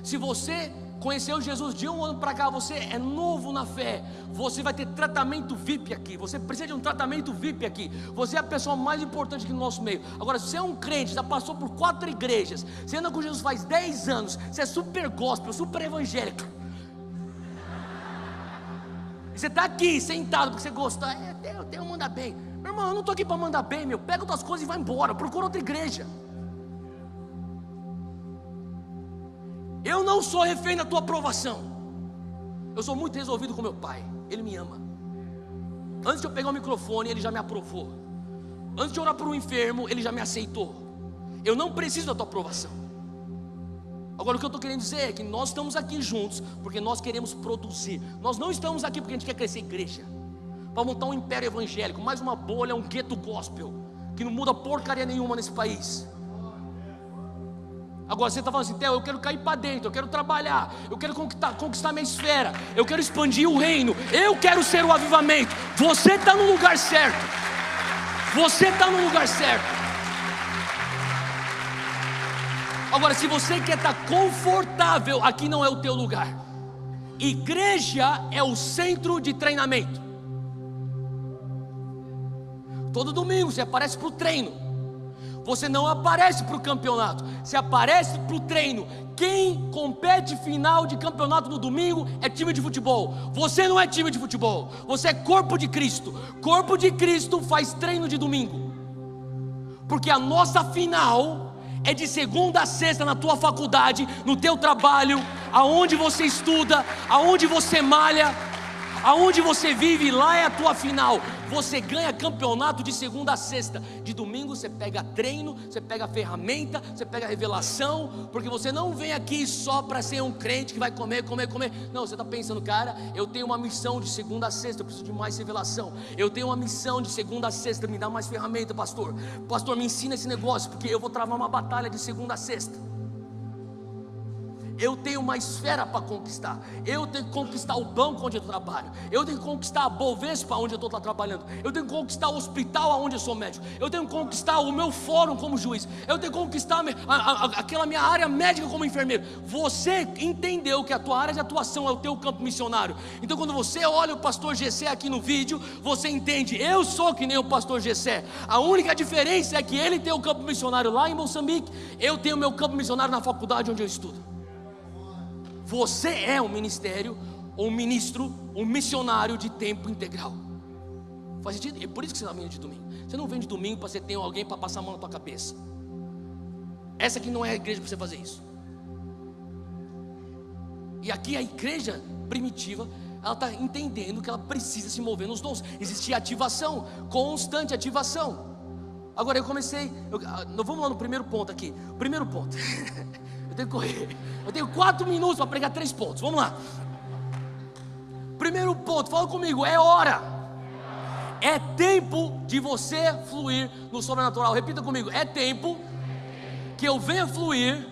Se você conheceu Jesus de um ano para cá, você é novo na fé, você vai ter tratamento VIP aqui. Você precisa de um tratamento VIP aqui. Você é a pessoa mais importante aqui no nosso meio. Agora, se você é um crente, já passou por 4 igrejas, você anda com Jesus faz 10 anos, você é super gospel, super evangélico, e você está aqui sentado porque você gosta, eu tenho que mandar bem. Meu irmão, eu não estou aqui para mandar bem, pega outras coisas e vai embora, procura outra igreja. Eu não sou refém da tua aprovação. Eu sou muito resolvido com meu pai. Ele me ama. Antes de eu pegar o microfone, ele já me aprovou. Antes de orar por um enfermo, ele já me aceitou. Eu não preciso da tua aprovação. Agora o que eu estou querendo dizer é que nós estamos aqui juntos porque nós queremos produzir. Nós não estamos aqui porque a gente quer crescer igreja, para montar um império evangélico, mais uma bolha, um gueto gospel, que não muda porcaria nenhuma nesse país. Agora você está falando assim, Theo, eu quero cair para dentro, eu quero trabalhar, eu quero conquistar minha esfera, eu quero expandir o reino, eu quero ser o avivamento. Você está no lugar certo. Agora, se você quer estar confortável, aqui não é o teu lugar. Igreja é o centro de treinamento. Todo domingo você aparece para o treino. Você não aparece para o campeonato, você aparece para o treino. Quem compete final de campeonato no domingo é time de futebol. Você não é time de futebol, você é corpo de Cristo. Corpo de Cristo faz treino de domingo, porque a nossa final é de segunda a sexta na tua faculdade, no teu trabalho, aonde você estuda, aonde você malha. Aonde você vive, lá é a tua final. Você ganha campeonato de segunda a sexta. De domingo você pega treino, você pega ferramenta, você pega revelação. Porque você não vem aqui só para ser um crente que vai comer. Não, você está pensando, cara, eu tenho uma missão de segunda a sexta, eu preciso de mais revelação. Eu tenho uma missão de segunda a sexta, me dá mais ferramenta, pastor. Pastor, me ensina esse negócio, porque eu vou travar uma batalha de segunda a sexta. Eu tenho uma esfera para conquistar. Eu tenho que conquistar o banco onde eu trabalho. Eu tenho que conquistar a Bovespa onde eu estou trabalhando. Eu tenho que conquistar o hospital onde eu sou médico. Eu tenho que conquistar o meu fórum como juiz. Eu tenho que conquistar aquela minha área médica como enfermeiro. Você entendeu que a tua área de atuação é o teu campo missionário. Então quando você olha o pastor Gessé aqui no vídeo, você entende, eu sou que nem o pastor Gessé. A única diferença é que ele tem o campo missionário lá em Moçambique. Eu tenho o meu campo missionário na faculdade onde eu estudo. Você é um ministério, um ministro, um missionário de tempo integral. Faz sentido? É por isso que você está vindo de domingo. Você não vem de domingo para você ter alguém para passar a mão na tua cabeça. Essa aqui não é a igreja para você fazer isso. E aqui a igreja primitiva, ela está entendendo que ela precisa se mover nos dons. Existe ativação, constante ativação. Agora vamos lá no primeiro ponto aqui. Primeiro ponto. Eu tenho que correr. Eu tenho 4 minutos para pregar 3 pontos. Vamos lá. Primeiro ponto, fala comigo, é hora. É tempo de você fluir no sobrenatural. Repita comigo, é tempo que eu venha fluir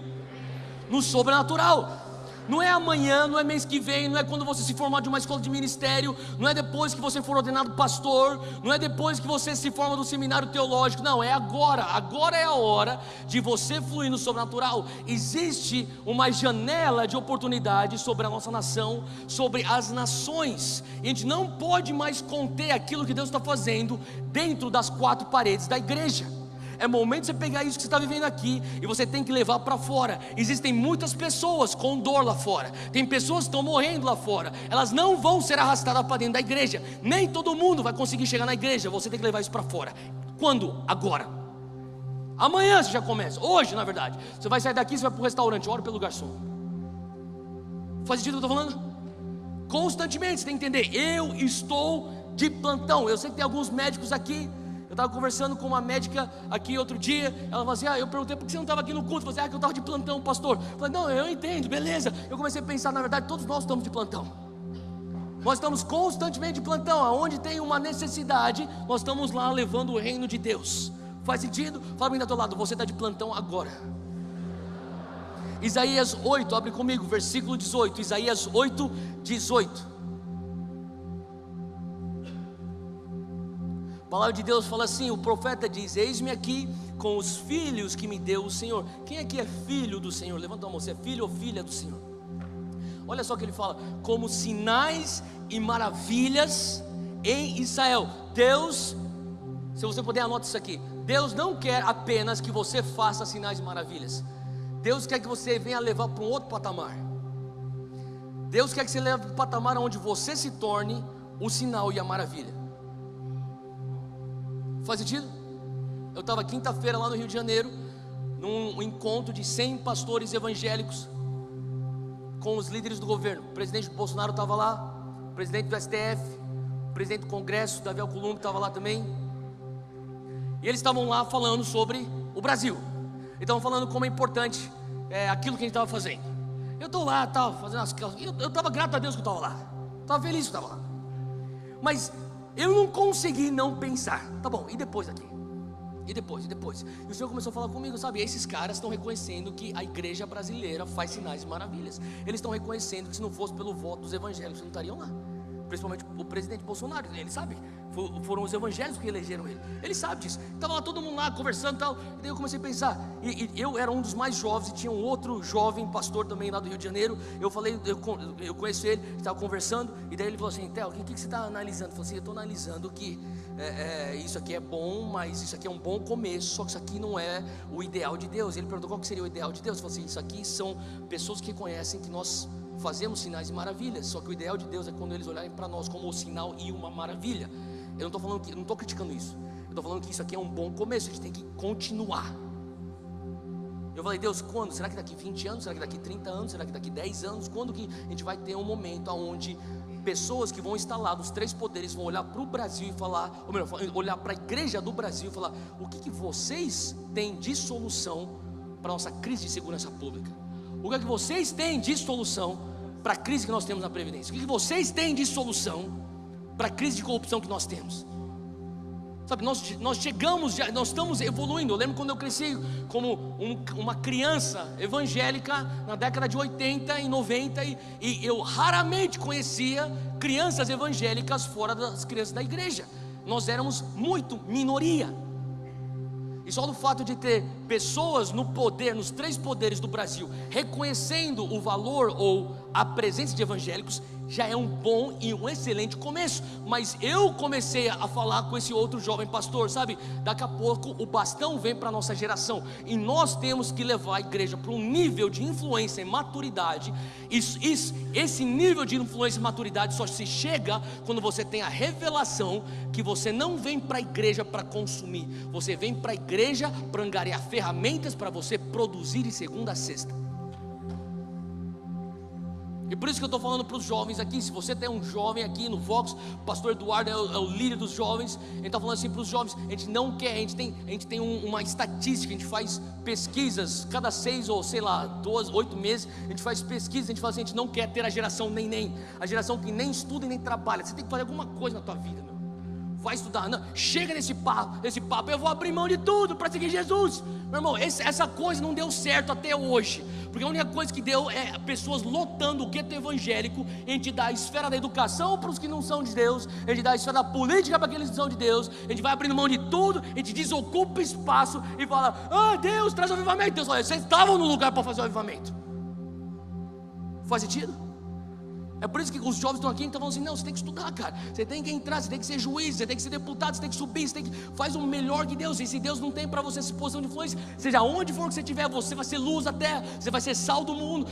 no sobrenatural. Não é amanhã, não é mês que vem, não é quando você se formar de uma escola de ministério, não é depois que você for ordenado pastor, não é depois que você se forma do seminário teológico, não, é agora. Agora é a hora de você fluir no sobrenatural. Existe uma janela de oportunidade sobre a nossa nação, sobre as nações. E a gente não pode mais conter aquilo que Deus está fazendo dentro das 4 paredes da igreja. É momento de você pegar isso que você está vivendo aqui e você tem que levar para fora. Existem muitas pessoas com dor lá fora. Tem pessoas que estão morrendo lá fora. Elas não vão ser arrastadas para dentro da igreja. Nem todo mundo vai conseguir chegar na igreja. Você tem que levar isso para fora. Quando? Agora. Amanhã você já começa. Hoje, na verdade. Você vai sair daqui, você vai para o restaurante. Ora pelo garçom. Faz sentido o que eu estou falando? Constantemente, você tem que entender. Eu estou de plantão. Eu sei que tem alguns médicos aqui. Eu estava conversando com uma médica aqui outro dia. Ela falou assim, eu perguntei, por que você não estava aqui no culto? Eu falei, que eu estava de plantão, pastor. Eu falei, não, eu entendo, beleza. Eu comecei a pensar, na verdade, todos nós estamos de plantão. Nós estamos constantemente de plantão. Aonde tem uma necessidade, nós estamos lá levando o reino de Deus. Faz sentido? Fala bem do teu lado, você está de plantão agora. Isaías 8, abre comigo, versículo 18. Isaías 8, 18. A palavra de Deus fala assim, o profeta diz, eis-me aqui com os filhos que me deu o Senhor. Quem aqui é filho do Senhor? Levanta a mão, você é filho ou filha do Senhor? Olha só o que ele fala, como sinais e maravilhas em Israel. Deus, se você puder anota isso aqui, Deus não quer apenas que você faça sinais e maravilhas. Deus quer que você venha levar para um outro patamar. Deus quer que você leve para o patamar onde você se torne o sinal e a maravilha. Faz sentido? Eu estava quinta-feira lá no Rio de Janeiro, num encontro de 100 pastores evangélicos com os líderes do governo. O presidente Bolsonaro estava lá, o presidente do STF, o presidente do Congresso, Davi Alcolumbre, estava lá também. E eles estavam lá falando sobre o Brasil. Eles estavam falando como é importante aquilo que a gente estava fazendo. Eu estou lá, fazendo as coisas. Eu estava grato a Deus que eu estava lá. Estava feliz que eu estava lá. Mas eu não consegui não pensar, tá bom, e depois aqui? E depois? E o Senhor começou a falar comigo, sabe, esses caras estão reconhecendo que a igreja brasileira faz sinais e maravilhas. Eles estão reconhecendo que se não fosse pelo voto dos evangélicos, não estariam lá. Principalmente o presidente Bolsonaro, ele sabe, foram os evangélicos que elegeram ele. Ele sabe disso, estava lá todo mundo lá conversando e tal. E daí eu comecei a pensar, e eu era um dos mais jovens, e tinha um outro jovem pastor também lá do Rio de Janeiro. Eu falei, eu conheço ele, estava conversando. E daí ele falou assim, Theo, o que você está analisando? Eu falei assim, eu estou analisando que isso aqui é bom, mas isso aqui é um bom começo, só que isso aqui não é o ideal de Deus. Ele perguntou qual que seria o ideal de Deus. Eu falei assim, isso aqui são pessoas que reconhecem que nós fazemos sinais e maravilhas, só que o ideal de Deus é quando eles olharem para nós como um sinal e uma maravilha. Eu não estou falando que, não estou criticando isso, eu estou falando que isso aqui é um bom começo, a gente tem que continuar. Eu falei, Deus, quando? Será que daqui 20 anos? Será que daqui 30 anos? Será que daqui 10 anos? Quando que a gente vai ter um momento onde pessoas que vão estar lá dos 3 poderes, vão olhar para o Brasil e falar, ou melhor, olhar para a igreja do Brasil e falar: o que vocês têm de solução para a nossa crise de segurança pública? O que vocês têm de solução para a crise que nós temos na Previdência? O que vocês têm de solução para a crise de corrupção que nós temos? Sabe, nós chegamos, nós estamos evoluindo. Eu lembro quando eu cresci como uma criança evangélica na década de 80 e 90, e eu raramente conhecia crianças evangélicas fora das crianças da igreja. Nós éramos muito minoria. E só do fato de ter pessoas no poder, nos 3 poderes do Brasil, reconhecendo o valor ou a presença de evangélicos, já é um bom e um excelente começo. Mas eu comecei a falar com esse outro jovem pastor, sabe, daqui a pouco o bastão vem para a nossa geração, e nós temos que levar a igreja para um nível de influência e maturidade. Esse nível de influência e maturidade só se chega quando você tem a revelação que você não vem para a igreja para consumir, você vem para a igreja para angariar ferramentas para você produzir de segunda a sexta. E por isso que eu estou falando para os jovens aqui. Se você tem um jovem aqui no Vox, o pastor Eduardo é o líder dos jovens, ele está falando assim para os jovens: a gente não quer, a gente tem uma estatística, a gente faz pesquisas, cada 6 ou sei lá, 12, 8 meses, a gente faz pesquisas, a gente fala assim: a gente não quer ter a geração nem, a geração que nem estuda e nem trabalha. Você tem que fazer alguma coisa na tua vida, meu. Vai estudar, não, chega nesse papo, eu vou abrir mão de tudo para seguir Jesus. Meu irmão, essa coisa não deu certo até hoje, porque a única coisa que deu é pessoas lotando o gueto evangélico. A gente dá a esfera da educação para os que não são de Deus, a gente dá a esfera da política para aqueles que são de Deus, a gente vai abrindo mão de tudo, a gente desocupa espaço e fala: ah, Deus, traz o avivamento. Deus fala: vocês estavam no lugar para fazer o avivamento. Faz sentido? É por isso que os jovens estão aqui e estão falando assim: não, você tem que estudar, cara, você tem que entrar, você tem que ser juiz, você tem que ser deputado, você tem que subir, você tem que faz o melhor que Deus. E se Deus não tem para você essa posição de influência, seja onde for que você estiver, você vai ser luz da terra, você vai ser sal do mundo,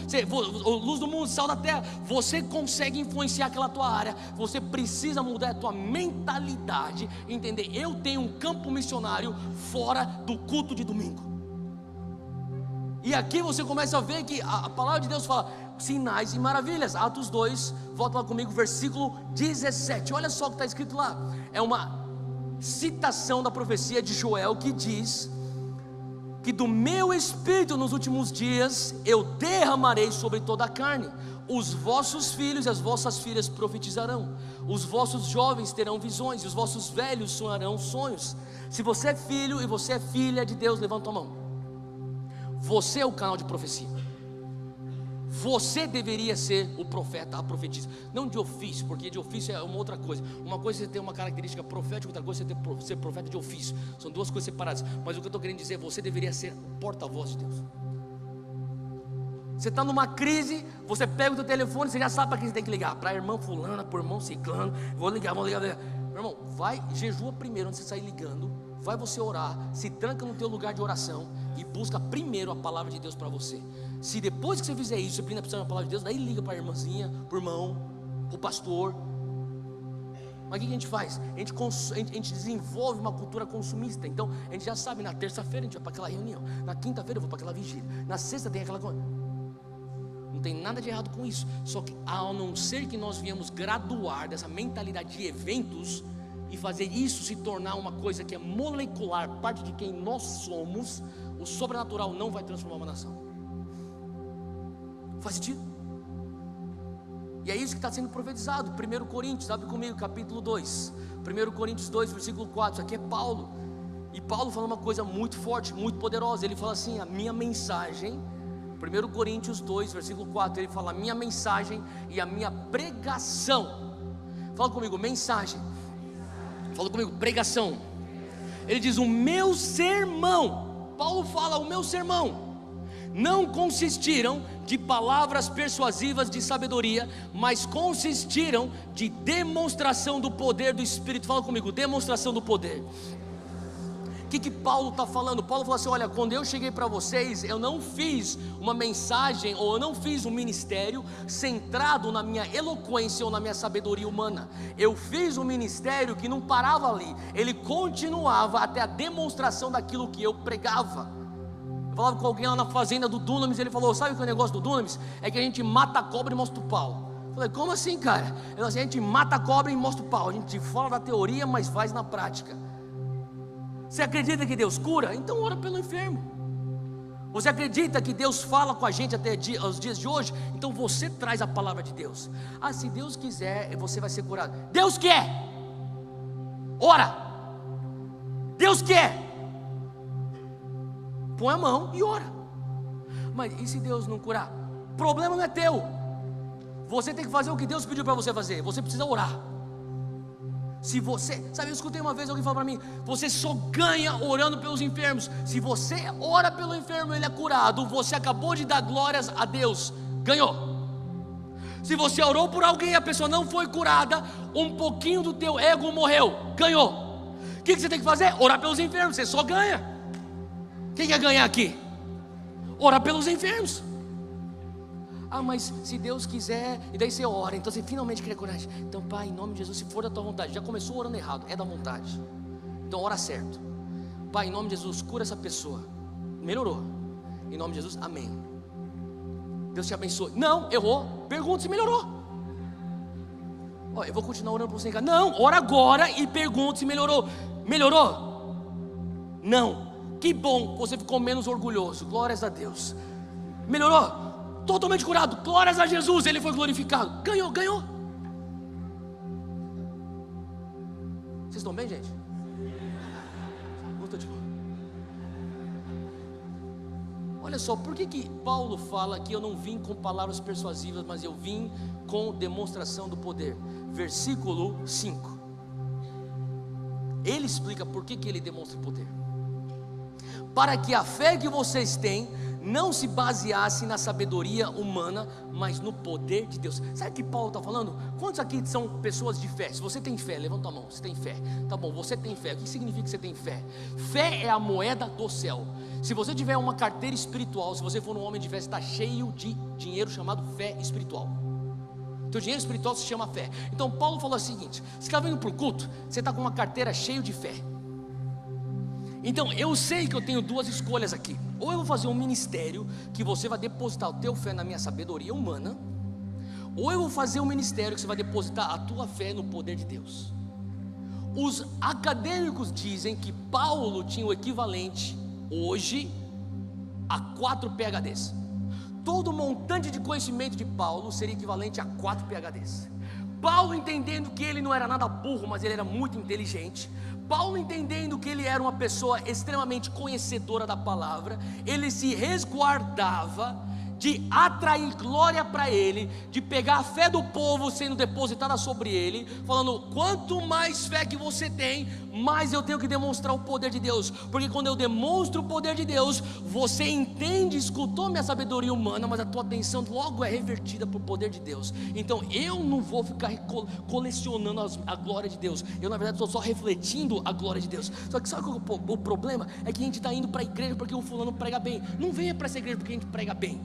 luz do mundo, sal da terra. Você consegue influenciar aquela tua área. Você precisa mudar a tua mentalidade, entender: eu tenho um campo missionário fora do culto de domingo. E aqui você começa a ver que a palavra de Deus fala sinais e maravilhas. Atos 2, volta lá comigo, versículo 17. Olha só o que está escrito lá. É uma citação da profecia de Joel, que diz que do meu espírito nos últimos dias eu derramarei sobre toda a carne. Os vossos filhos e as vossas filhas profetizarão, os vossos jovens terão visões, e os vossos velhos sonharão sonhos. Se você é filho e você é filha de Deus, levanta a mão. Você é o canal de profecia. Você deveria ser o profeta, a profetisa. Não de ofício, porque de ofício é uma outra coisa. Uma coisa é você ter uma característica profética, outra coisa é você ser profeta de ofício. São duas coisas separadas. Mas o que eu estou querendo dizer é: você deveria ser o porta-voz de Deus. Você está numa crise, você pega o teu telefone, você já sabe para quem você tem que ligar. Para a irmã fulana, para o irmão ciclano. Vou ligar. Meu irmão, vai, jejua primeiro antes de você sair ligando. Vai você orar, se tranca no teu lugar de oração e busca primeiro a palavra de Deus para você. Se depois que você fizer isso, você aprende a precisar da palavra de Deus, daí liga para a irmãzinha, para o irmão, para o pastor. Mas o que a gente faz? A gente desenvolve uma cultura consumista. Então a gente já sabe: na terça-feira a gente vai para aquela reunião, na quinta-feira eu vou para aquela vigília, na sexta tem aquela coisa. Não tem nada de errado com isso. Só que a não ser que nós viemos graduar dessa mentalidade de eventos e fazer isso se tornar uma coisa que é molecular, parte de quem nós somos, o sobrenatural não vai transformar uma nação. Faz sentido? E é isso que está sendo profetizado. 1 Coríntios, abre comigo, capítulo 2. 1 Coríntios 2, versículo 4. Isso aqui é Paulo. E Paulo fala uma coisa muito forte, muito poderosa. Ele fala assim: a minha mensagem, 1 Coríntios 2, versículo 4. Ele fala: a minha mensagem e a minha pregação. Fala comigo, mensagem. Fala comigo, pregação. Ele diz: o meu sermão. Paulo fala: o meu sermão não consistiram de palavras persuasivas de sabedoria, mas consistiram de demonstração do poder do Espírito. Fala comigo, demonstração do poder. O que Paulo está falando? Paulo falou assim: olha, quando eu cheguei para vocês, eu não fiz uma mensagem, ou eu não fiz um ministério centrado na minha eloquência ou na minha sabedoria humana. Eu fiz um ministério que não parava ali, ele continuava até a demonstração daquilo que eu pregava. Eu falava com alguém lá na fazenda do Dunamis, ele falou: sabe o que é o negócio do Dunamis? É que a gente mata a cobra e mostra o pau. Eu falei, como assim, cara? Ele falou assim, a gente mata a cobra e mostra o pau. A gente fala da teoria, mas faz na prática. Você acredita que Deus cura? Então ora pelo enfermo. Você acredita que Deus fala com a gente até os dias de hoje? Então você traz a palavra de Deus. Ah, se Deus quiser, você vai ser curado. Deus quer. Ora. Deus quer. Põe a mão e ora. Mas e se Deus não curar? O problema não é teu. Você tem que fazer o que Deus pediu para você fazer. Você precisa orar. Se você, sabe, eu escutei uma vez alguém falar para mim, você só ganha orando pelos enfermos. Se você ora pelo enfermo, ele é curado. Você acabou de dar glórias a Deus, ganhou. Se você orou por alguém e a pessoa não foi curada, um pouquinho do teu ego morreu, ganhou. O que você tem que fazer? Orar pelos enfermos, você só ganha. Quem quer ganhar aqui? Orar pelos enfermos. Ah, mas se Deus quiser, e daí você ora, então você finalmente cria coragem. Então, Pai, em nome de Jesus, se for da tua vontade, já começou orando errado, é da vontade. Então ora certo. Pai, em nome de Jesus, cura essa pessoa. Melhorou. Em nome de Jesus, amém. Deus te abençoe. Não, errou. Pergunta se melhorou. Ó, eu vou continuar orando por você em casa. Não, ora agora e pergunta se melhorou. Melhorou? Não. Que bom, você ficou menos orgulhoso. Glórias a Deus. Melhorou? Totalmente curado, glórias a Jesus, ele foi glorificado. Ganhou, ganhou. Vocês estão bem, gente? Olha só, por que Paulo fala que eu não vim com palavras persuasivas, mas eu vim com demonstração do poder? Versículo 5. Ele explica por que ele demonstra o poder. Para que a fé que vocês têm não se baseasse na sabedoria humana, mas no poder de Deus. Sabe o que Paulo está falando? Quantos aqui são pessoas de fé? Se você tem fé, levanta a mão. Você tem fé? Tá bom, você tem fé. O que significa que você tem fé? Fé é a moeda do céu. Se você tiver uma carteira espiritual, se você for um homem de fé, você está cheio de dinheiro chamado fé espiritual. Teu dinheiro espiritual se chama fé. Então Paulo falou o seguinte: você está vindo para o culto, você está com uma carteira cheia de fé. Então eu sei que eu tenho duas escolhas aqui. Ou eu vou fazer um ministério que você vai depositar o teu fé na minha sabedoria humana, ou eu vou fazer um ministério que você vai depositar a tua fé no poder de Deus. Os acadêmicos dizem que Paulo tinha o equivalente hoje a 4 PhDs. Todo o montante de conhecimento de Paulo seria equivalente a 4 PhDs. Paulo entendendo que ele não era nada burro, mas ele era muito inteligente. Paulo entendendo que ele era uma pessoa extremamente conhecedora da palavra, ele se resguardava de atrair glória para ele, de pegar a fé do povo sendo depositada sobre ele, falando: quanto mais fé que você tem, mais eu tenho que demonstrar o poder de Deus, porque quando eu demonstro o poder de Deus, você entende, escutou minha sabedoria humana, mas a tua atenção logo é revertida para o poder de Deus. Então eu não vou ficar colecionando a glória de Deus, eu na verdade estou só refletindo a glória de Deus. Só que sabe o problema? É que a gente está indo para a igreja porque o fulano prega bem. Não venha para essa igreja porque a gente prega bem.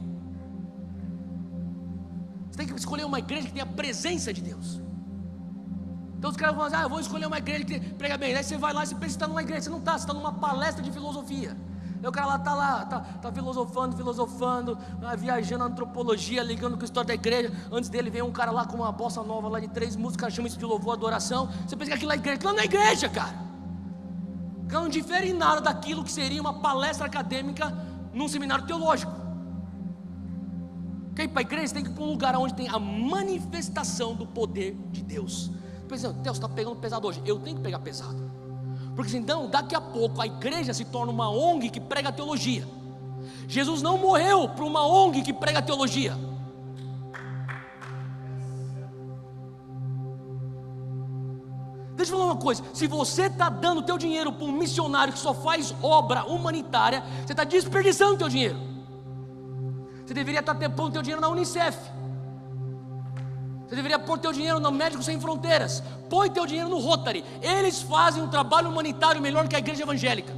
Você tem que escolher uma igreja que tenha a presença de Deus. Então os caras vão dizer: eu vou escolher uma igreja que prega bem. Aí você vai lá e você pensa que está numa igreja. Você não está, você está numa palestra de filosofia. Aí o cara está filosofando, viajando na antropologia, ligando com a história da igreja. Antes dele vem um cara lá com uma bossa nova lá de 3 músicas, chama isso de louvor, adoração. Você pensa que aquilo é igreja. Aquilo não é igreja, cara. Aquilo não difere em nada daquilo que seria uma palestra acadêmica num seminário teológico. Quer ir para a igreja? Você tem que ir para um lugar onde tem a manifestação do poder de Deus. Pensando: Deus está pegando pesado hoje, eu tenho que pegar pesado, porque senão daqui a pouco a igreja se torna uma ONG que prega teologia. Jesus não morreu para uma ONG que prega teologia. Deixa eu falar uma coisa: se você está dando o teu dinheiro para um missionário que só faz obra humanitária, você está desperdiçando o teu dinheiro. Você deveria estar pondo o teu dinheiro na Unicef. Você deveria pôr o teu dinheiro no Médicos Sem Fronteiras. Põe teu dinheiro no Rotary. Eles fazem um trabalho humanitário melhor que a igreja evangélica.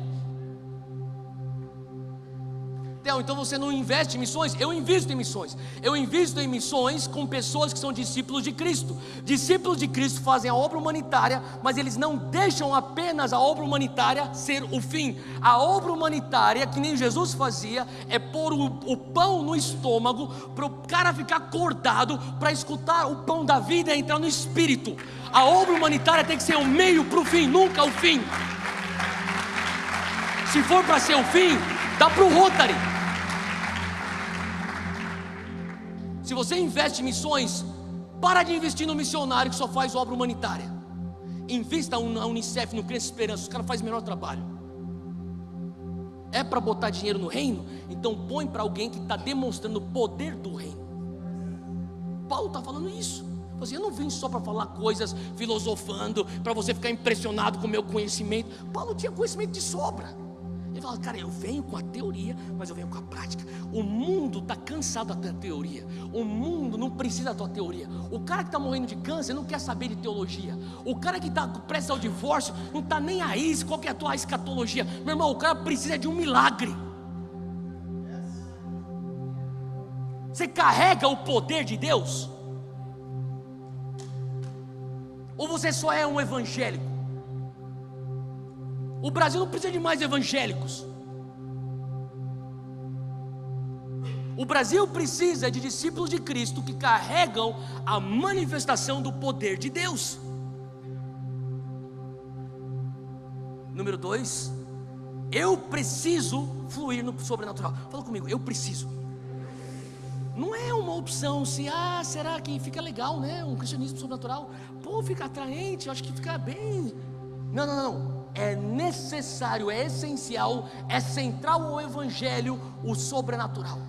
Theo, então você não investe em missões? Eu invisto em missões. Eu invisto em missões com pessoas que são discípulos de Cristo. Discípulos de Cristo fazem a obra humanitária, mas eles não deixam apenas a obra humanitária ser o fim. A obra humanitária, que nem Jesus fazia, é pôr o pão no estômago, para o cara ficar acordado, para escutar o pão da vida e entrar no espírito. A obra humanitária tem que ser o meio para o fim, nunca o fim. Se for para ser o fim, dá para o Rotary. Se você investe em missões, para de investir no missionário que só faz obra humanitária. Invista na Unicef, no Criança Esperança, os caras fazem o melhor trabalho. É para botar dinheiro no reino? Então põe para alguém que está demonstrando o poder do reino. Paulo está falando isso. Eu não vim só para falar coisas filosofando, para você ficar impressionado com o meu conhecimento. Paulo tinha conhecimento de sobra. Ele fala, cara, eu venho com a teoria, mas eu venho com a prática. O mundo está cansado da tua teoria. O mundo não precisa da tua teoria. O cara que está morrendo de câncer não quer saber de teologia. O cara que está prestes ao divórcio não está nem aí qual que é a tua escatologia. Meu irmão, o cara precisa de um milagre. Você carrega o poder de Deus? Ou você só é um evangélico? O Brasil não precisa de mais evangélicos. O Brasil precisa de discípulos de Cristo que carregam a manifestação do poder de Deus. Número 2, eu preciso fluir no sobrenatural. Fala comigo, eu preciso. Não é uma opção se, será que fica legal, né? Um cristianismo sobrenatural, pô, fica atraente, eu acho que fica bem. Não. É necessário, é essencial, é central ao evangelho o sobrenatural.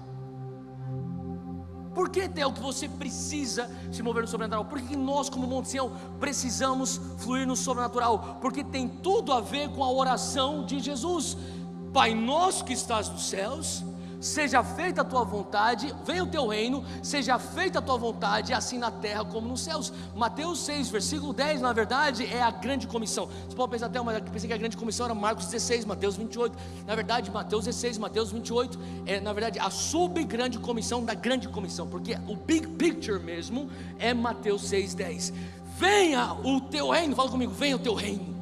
Por que, Theo, que você precisa se mover no sobrenatural? Por que nós, como Monte Sião, precisamos fluir no sobrenatural? Porque tem tudo a ver com a oração de Jesus. Pai nosso que estás nos céus, seja feita a tua vontade, venha o teu reino, seja feita a tua vontade, assim na terra como nos céus. Mateus 6, versículo 10, na verdade é a grande comissão. Você pode pensar até, mas eu pensei que a grande comissão era Marcos 16, Mateus 28. Na verdade, Mateus 16, Mateus 28 é, na verdade, a sub-grande comissão da grande comissão, porque o big picture mesmo é Mateus 6, 10. Venha o teu reino, fala comigo, venha o teu reino.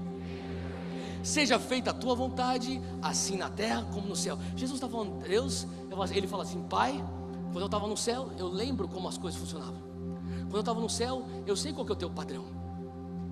Seja feita a tua vontade, assim na terra como no céu. Jesus está falando, Deus, ele fala assim, Pai, quando eu estava no céu, eu lembro como as coisas funcionavam. Quando eu estava no céu, eu sei qual que é o teu padrão.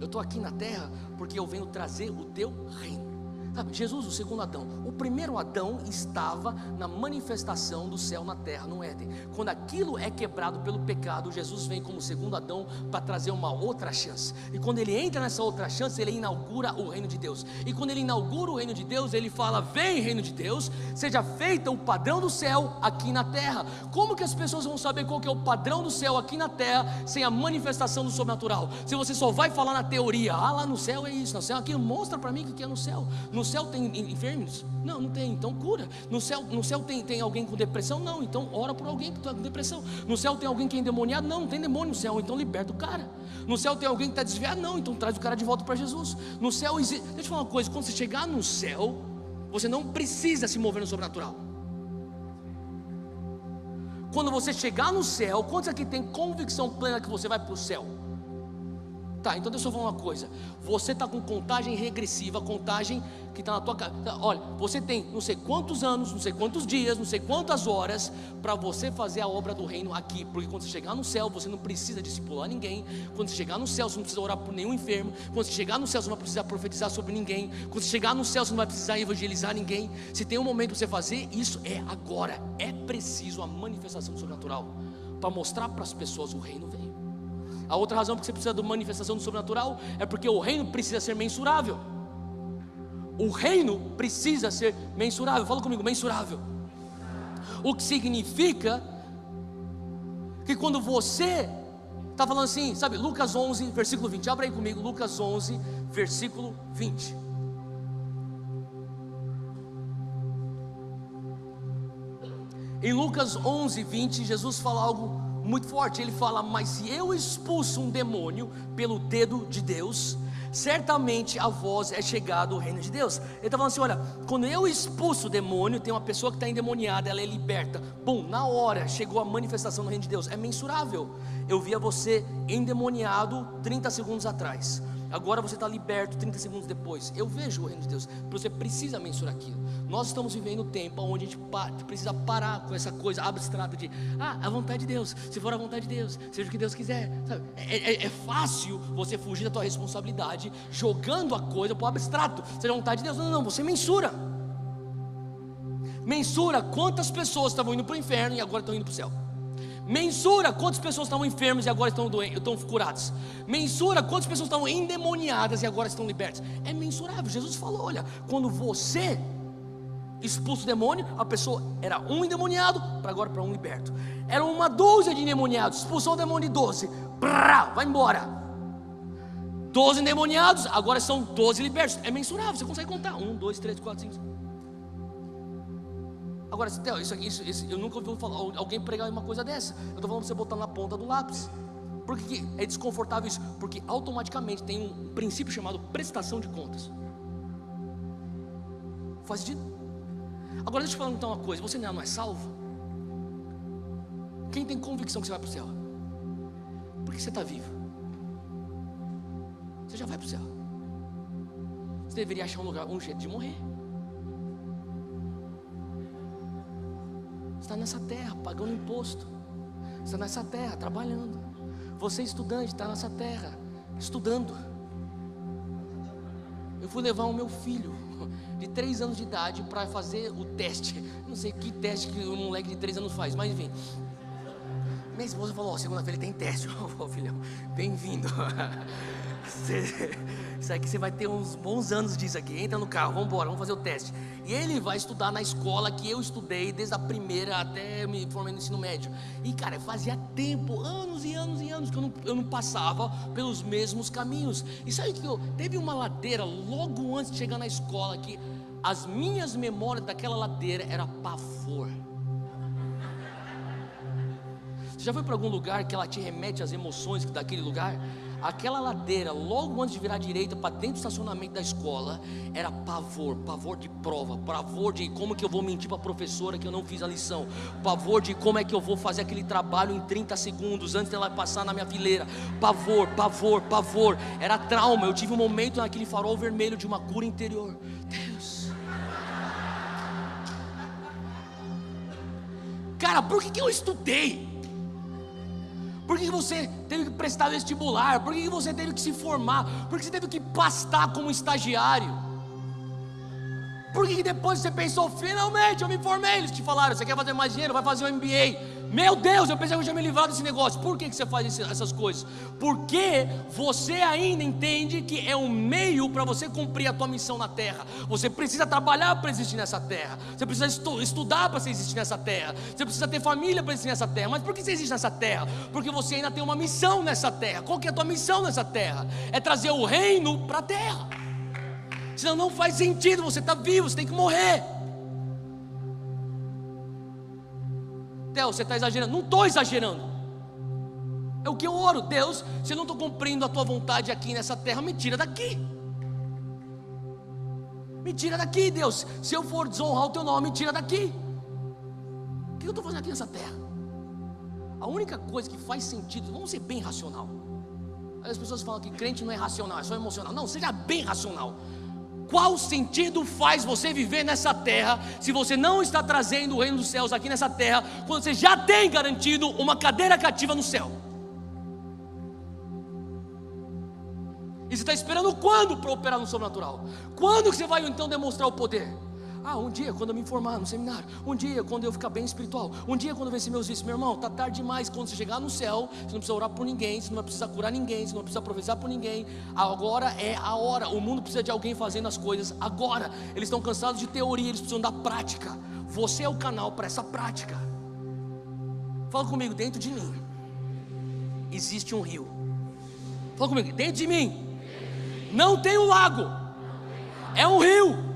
Eu estou aqui na terra porque eu venho trazer o teu reino. Sabe, Jesus, o segundo Adão. O primeiro Adão estava na manifestação do céu na terra, no Éden. Quando aquilo é quebrado pelo pecado, Jesus vem como segundo Adão para trazer uma outra chance. E quando ele entra nessa outra chance, ele inaugura o reino de Deus. E quando ele inaugura o reino de Deus, ele fala, vem reino de Deus, seja feito o padrão do céu aqui na terra. Como que as pessoas vão saber qual que é o padrão do céu aqui na terra, sem a manifestação do sobrenatural? Se você só vai falar na teoria, lá no céu é isso, no céu aqui, mostra para mim o que é no céu. No céu tem enfermos? Não tem, então cura. No céu tem alguém com depressão? Não, então ora por alguém que está com depressão. No céu tem alguém que é endemoniado? Não tem demônio no céu, então liberta o cara. No céu tem alguém que está desviado? Não, então traz o cara de volta para Jesus. No céu existe, deixa eu falar uma coisa, quando você chegar no céu, você não precisa se mover no sobrenatural. Quando você chegar no céu, quantos aqui tem convicção plena que você vai para o céu? Tá, então deixa eu falar uma coisa. Você está com contagem regressiva, contagem que está na tua casa. Olha, você tem não sei quantos anos, não sei quantos dias, não sei quantas horas para você fazer a obra do reino aqui. Porque quando você chegar no céu, você não precisa discipular ninguém. Quando você chegar no céu, você não precisa orar por nenhum enfermo. Quando você chegar no céu, você não vai precisar profetizar sobre ninguém. Quando você chegar no céu, você não vai precisar evangelizar ninguém. Se tem um momento para você fazer, isso é agora. É preciso a manifestação do sobrenatural para mostrar para as pessoas o reino vem. A outra razão porque você precisa da manifestação do sobrenatural é porque o reino precisa ser mensurável. O reino precisa ser mensurável. Fala comigo, mensurável. O que significa que quando você está falando assim, sabe, Lucas 11, versículo 20. Abre aí comigo, Lucas 11, versículo 20. Em Lucas 11, 20, Jesus fala algo muito forte. Ele fala, mas se eu expulso um demônio pelo dedo de Deus, certamente a vós é chegado o reino de Deus. Ele está falando assim: olha, quando eu expulso o demônio, tem uma pessoa que está endemoniada, ela é liberta, bom, na hora chegou a manifestação do reino de Deus. É mensurável. Eu via você endemoniado 30 segundos atrás, agora você está liberto 30 segundos depois. Eu vejo o reino de Deus. Você precisa mensurar aquilo. Nós estamos vivendo um tempo onde a gente precisa parar com essa coisa abstrata de a vontade de Deus, se for a vontade de Deus, seja o que Deus quiser, sabe? É fácil você fugir da tua responsabilidade jogando a coisa para o abstrato. Seja a vontade de Deus. Não, você mensura. Mensura quantas pessoas estavam indo para o inferno e agora estão indo para o céu. Mensura quantas pessoas estavam enfermas e agora estão curadas. Mensura quantas pessoas estavam endemoniadas e agora estão libertas. É mensurável. Jesus falou: olha, quando você expulsa o demônio, a pessoa era um endemoniado para agora para um liberto. Era uma dúzia de endemoniados, expulsou o demônio de 12, vai embora. 12 endemoniados, agora são 12 libertos. É mensurável, você consegue contar: 1, 2, 3, 4, 5. Agora, isso eu nunca ouvi falar, alguém pregar uma coisa dessa. Eu estou falando para você botar na ponta do lápis. Por que é desconfortável isso? Porque automaticamente tem um princípio chamado prestação de contas. Faz sentido? Agora deixa eu te perguntar uma coisa: você não é salvo? Quem tem convicção que você vai para o céu? Por que você está vivo? Você já vai para o céu. Você deveria achar um jeito de morrer. Você está nessa terra pagando imposto. Você está nessa terra trabalhando. Você estudante está nessa terra estudando. Eu fui levar o meu filho de 3 anos de idade para fazer o teste. Não sei que teste que um moleque de 3 anos faz, mas enfim. Minha esposa falou: segunda-feira ele tem teste. Ô filhão, bem-vindo. Isso aqui você vai ter uns bons anos disso aqui. Entra no carro, vamos embora, vamos fazer o teste. E ele vai estudar na escola que eu estudei desde a primeira até me formei no ensino médio. E cara, fazia tempo, anos e anos e anos que eu não passava pelos mesmos caminhos. E sabe que teve uma ladeira logo antes de chegar na escola que as minhas memórias daquela ladeira era pavor. Você já foi para algum lugar que ela te remete às emoções daquele lugar? Aquela ladeira, logo antes de virar à direita para dentro do estacionamento da escola, era pavor, pavor de prova, pavor de como que eu vou mentir para a professora que eu não fiz a lição, pavor de como é que eu vou fazer aquele trabalho em 30 segundos antes dela passar na minha fileira, pavor, pavor, pavor, era trauma. Eu tive um momento naquele farol vermelho de uma cura interior. Deus, cara, por que eu estudei? Por que você teve que prestar vestibular? Por que você teve que se formar? Por que você teve que pastar como estagiário? Por que depois você pensou: finalmente eu me formei? Eles te falaram: você quer fazer mais dinheiro? Vai fazer um MBA. Meu Deus, eu pensei que eu tinha me livrado desse negócio. Por que você faz essas coisas? Porque você ainda entende que é um meio para você cumprir a tua missão na terra. Você precisa trabalhar para existir nessa terra. Você precisa estudar para existir nessa terra. Você precisa ter família para existir nessa terra. Mas por que você existe nessa terra? Porque você ainda tem uma missão nessa terra. Qual que é a tua missão nessa terra? É trazer o reino para a terra. Senão não faz sentido. Você está vivo, você tem que morrer. Theo, você está exagerando. Não estou exagerando. É o que eu oro: Deus, se eu não estou cumprindo a tua vontade aqui nessa terra, me tira daqui. Me tira daqui, Deus. Se eu for desonrar o teu nome, me tira daqui. O que eu estou fazendo aqui nessa terra? A única coisa que faz sentido, vamos ser bem racional. As pessoas falam que crente não é racional, é só emocional. Não, seja bem racional. Qual sentido faz você viver nessa terra se você não está trazendo o reino dos céus aqui nessa terra, quando você já tem garantido uma cadeira cativa no céu? E você está esperando quando para operar no sobrenatural? Quando que você vai então demonstrar o poder? Um dia quando eu me formar no seminário, um dia quando eu ficar bem espiritual, um dia quando eu vencer meus vícios. Meu irmão, está tarde demais. Quando você chegar no céu, você não precisa orar por ninguém, você não vai precisar curar ninguém, você não precisa profetizar por ninguém. Agora é a hora. O mundo precisa de alguém fazendo as coisas agora. Eles estão cansados de teoria, eles precisam da prática. Você é o canal para essa prática. Fala comigo: dentro de mim existe um rio. Fala comigo: dentro de mim não tem um lago, é um rio.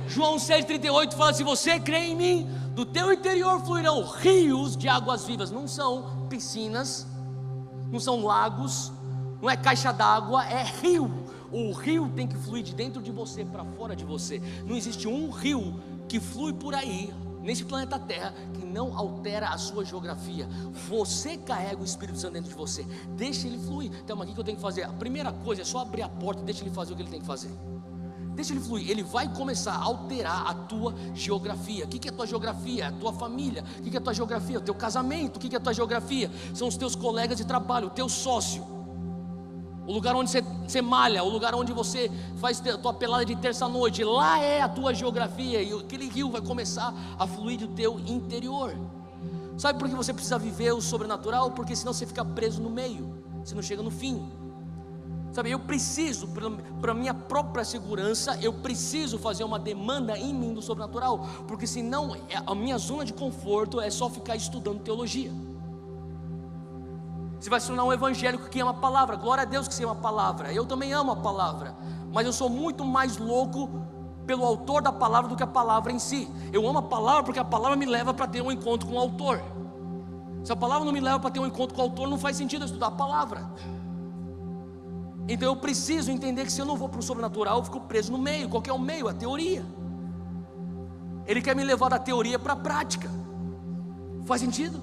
João 6,38 fala: se você crê em mim, do teu interior fluirão rios de águas vivas. Não são piscinas, não são lagos, não é caixa d'água, é rio. O rio tem que fluir de dentro de você para fora de você. Não existe um rio que flui por aí nesse planeta Terra que não altera a sua geografia. Você carrega o Espírito Santo dentro de você. Deixa ele fluir. Então, o que eu tenho que fazer? A primeira coisa é só abrir a porta e deixa ele fazer o que ele tem que fazer. Deixa ele fluir. Ele vai começar a alterar a tua geografia. O que é a tua geografia? A tua família. O que é a tua geografia? O teu casamento. O que é a tua geografia? São os teus colegas de trabalho, o teu sócio, o lugar onde você malha, o lugar onde você faz a tua pelada de terça-noite. Lá é a tua geografia. E aquele rio vai começar a fluir do teu interior. Sabe por que você precisa viver o sobrenatural? Porque senão você fica preso no meio, você não chega no fim. Sabe, eu preciso, para minha própria segurança, eu preciso fazer uma demanda em mim do sobrenatural. Porque senão a minha zona de conforto é só ficar estudando teologia. Você vai se tornar um evangélico que ama a palavra. Glória a Deus que você ama a palavra. Eu também amo a palavra, mas eu sou muito mais louco pelo autor da palavra do que a palavra em si. Eu amo a palavra porque a palavra me leva para ter um encontro com o autor. Se a palavra não me leva para ter um encontro com o autor, não faz sentido eu estudar a palavra. Então eu preciso entender que se eu não vou para o sobrenatural, eu fico preso no meio. Qual que é o meio? A teoria. Ele quer me levar da teoria para a prática. Faz sentido?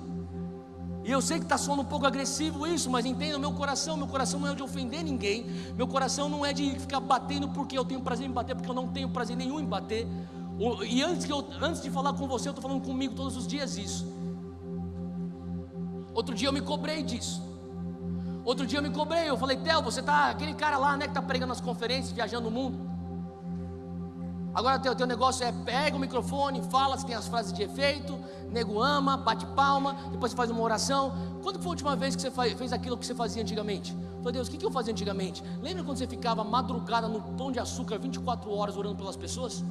E eu sei que está soando um pouco agressivo isso, mas entenda, meu coração não é de ofender ninguém. Meu coração não é de ficar batendo porque eu tenho prazer em bater, porque eu não tenho prazer nenhum em bater. E antes de falar com você, eu estou falando comigo todos os dias isso. Outro dia eu me cobrei disso. Eu falei, Theo, você tá aquele cara lá, né, que está pregando nas conferências, viajando o mundo. Agora o teu negócio é pega o microfone, fala, você tem as frases de efeito, nego ama, bate palma, depois você faz uma oração. Quando foi a última vez que você fez aquilo que você fazia antigamente? Eu falei, Deus, o que eu fazia antigamente? Lembra quando você ficava madrugada no Pão de Açúcar 24 horas orando pelas pessoas?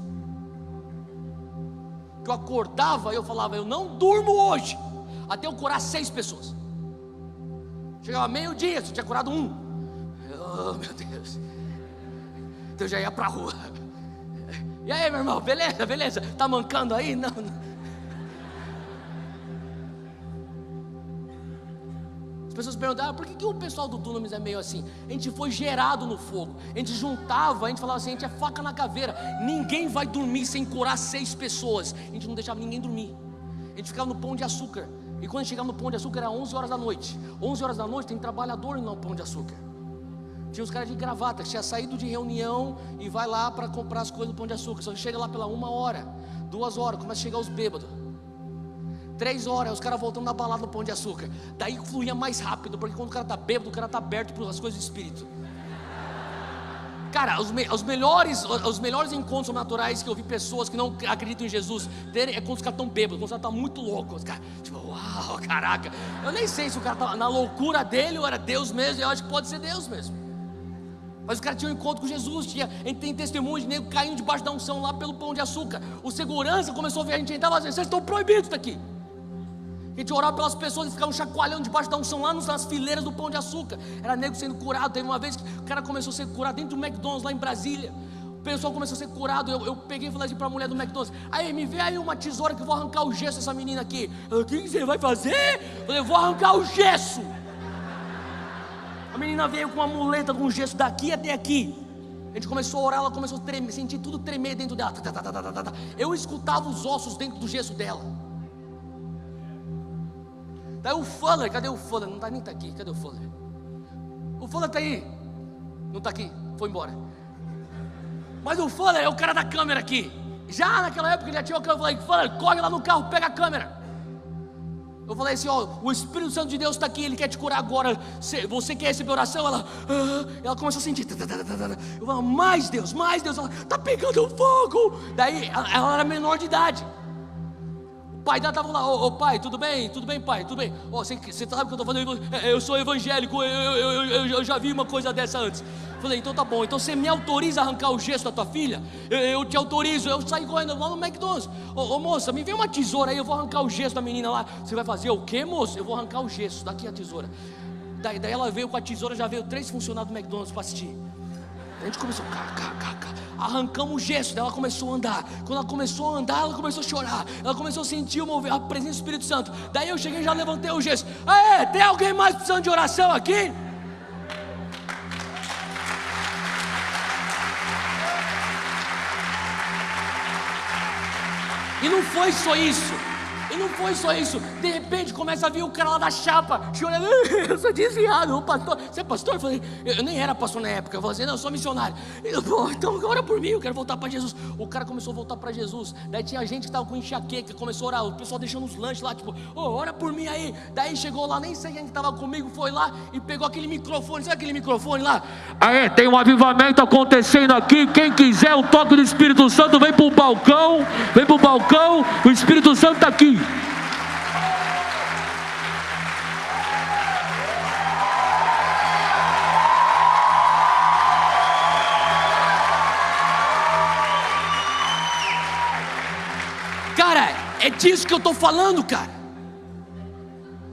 Que eu acordava e eu falava, eu não durmo hoje até eu curar 6 pessoas. Chegava meio-dia, você tinha curado 1. Oh meu Deus. Então eu já ia para a rua. E aí, meu irmão, beleza? Tá mancando aí? Não. As pessoas perguntavam, por que o pessoal do Dunamis é meio assim? A gente foi gerado no fogo. A gente juntava, a gente falava assim, a gente é faca na caveira. Ninguém vai dormir sem curar 6 pessoas. A gente não deixava ninguém dormir. A gente ficava no Pão de Açúcar. E quando a gente chegava no Pão de Açúcar era 11 horas da noite. 11 horas da noite tem trabalhador no Pão de Açúcar. Tinha os caras de gravata que tinha saído de reunião e vai lá para comprar as coisas do Pão de Açúcar. Só que chega lá pela 1 hora, 2 horas, começa a chegar os bêbados. 3 horas, os caras voltando da balada do Pão de Açúcar. Daí fluía mais rápido, porque quando o cara está bêbado, o cara está aberto para as coisas do Espírito. Cara, os melhores encontros sobrenaturais que eu vi pessoas que não acreditam em Jesus terem é quando os caras estão bêbados, quando os caras estão muito loucos. Os caras, tipo, uau, caraca. Eu nem sei se o cara estava na loucura dele ou era Deus mesmo. Eu acho que pode ser Deus mesmo. Mas o cara tinha um encontro com Jesus. A gente tem testemunho de nego caindo debaixo da unção lá pelo Pão de Açúcar. O segurança começou a ver a gente entrar e vocês estão proibidos daqui. A gente orava pelas pessoas e ficavam chacoalhando debaixo da unção lá nas fileiras do Pão de Açúcar. Era nego sendo curado. Teve uma vez que o cara começou a ser curado dentro do McDonald's lá em Brasília. O pessoal começou a ser curado. Eu peguei e falei assim para a mulher do McDonald's: aí, me vê aí uma tesoura que eu vou arrancar o gesso dessa menina aqui. O que você vai fazer? Eu falei, vou arrancar o gesso. A menina veio com uma muleta com gesso daqui até aqui. A gente começou a orar, ela começou a tremer, sentir tudo tremer dentro dela. Eu escutava os ossos dentro do gesso dela. Daí o Fuller, cadê o Fuller? Não tá nem aqui, cadê o Fuller? O Fuller tá aí. Não tá aqui, foi embora. Mas o Fuller é o cara da câmera aqui. Já naquela época ele já tinha o câmera. Eu falei, Fuller, corre lá no carro, pega a câmera. Eu falei assim, ó, o Espírito Santo de Deus está aqui, Ele quer te curar agora. Você quer receber oração? Ela começou a sentir. Eu falei, mais Deus. Ela, tá pegando fogo. Daí ela era menor de idade. O pai dela estava lá, ô pai, tudo bem pai, tudo bem. Você sabe o que eu estou fazendo? Eu sou evangélico, eu já vi uma coisa dessa antes. Falei, então tá bom, então você me autoriza a arrancar o gesso da tua filha? Eu te autorizo. Eu saí correndo lá no McDonald's. Ô moça, me vê uma tesoura aí, eu vou arrancar o gesso da menina lá. Você vai fazer o quê, moça? Eu vou arrancar o gesso, daqui a tesoura. Daí ela veio com a tesoura, já veio 3 funcionários do McDonald's para assistir. A gente começou, arrancamos o gesso, daí ela começou a andar. Quando ela começou a andar, ela começou a chorar. Ela começou a sentir a presença do Espírito Santo. Daí eu cheguei e já levantei o gesso. Tem alguém mais precisando de oração aqui? E não foi só isso. De repente começa a vir o cara lá da chapa, chorando. Eu sou desviado, o pastor. Você é pastor? Eu falei, eu nem era pastor na época. Eu falei assim, não, eu sou missionário. Então ora por mim, eu quero voltar para Jesus. O cara começou a voltar para Jesus. Daí tinha gente que estava com enxaqueca, começou a orar. O pessoal deixando os lanches lá, tipo, ora por mim aí. Daí chegou lá, nem sei quem estava comigo, foi lá e pegou aquele microfone. Sabe aquele microfone lá? Aí, tem um avivamento acontecendo aqui. Quem quiser o toque do Espírito Santo, vem pro balcão. O Espírito Santo está aqui. Cara, é disso que eu estou falando, cara.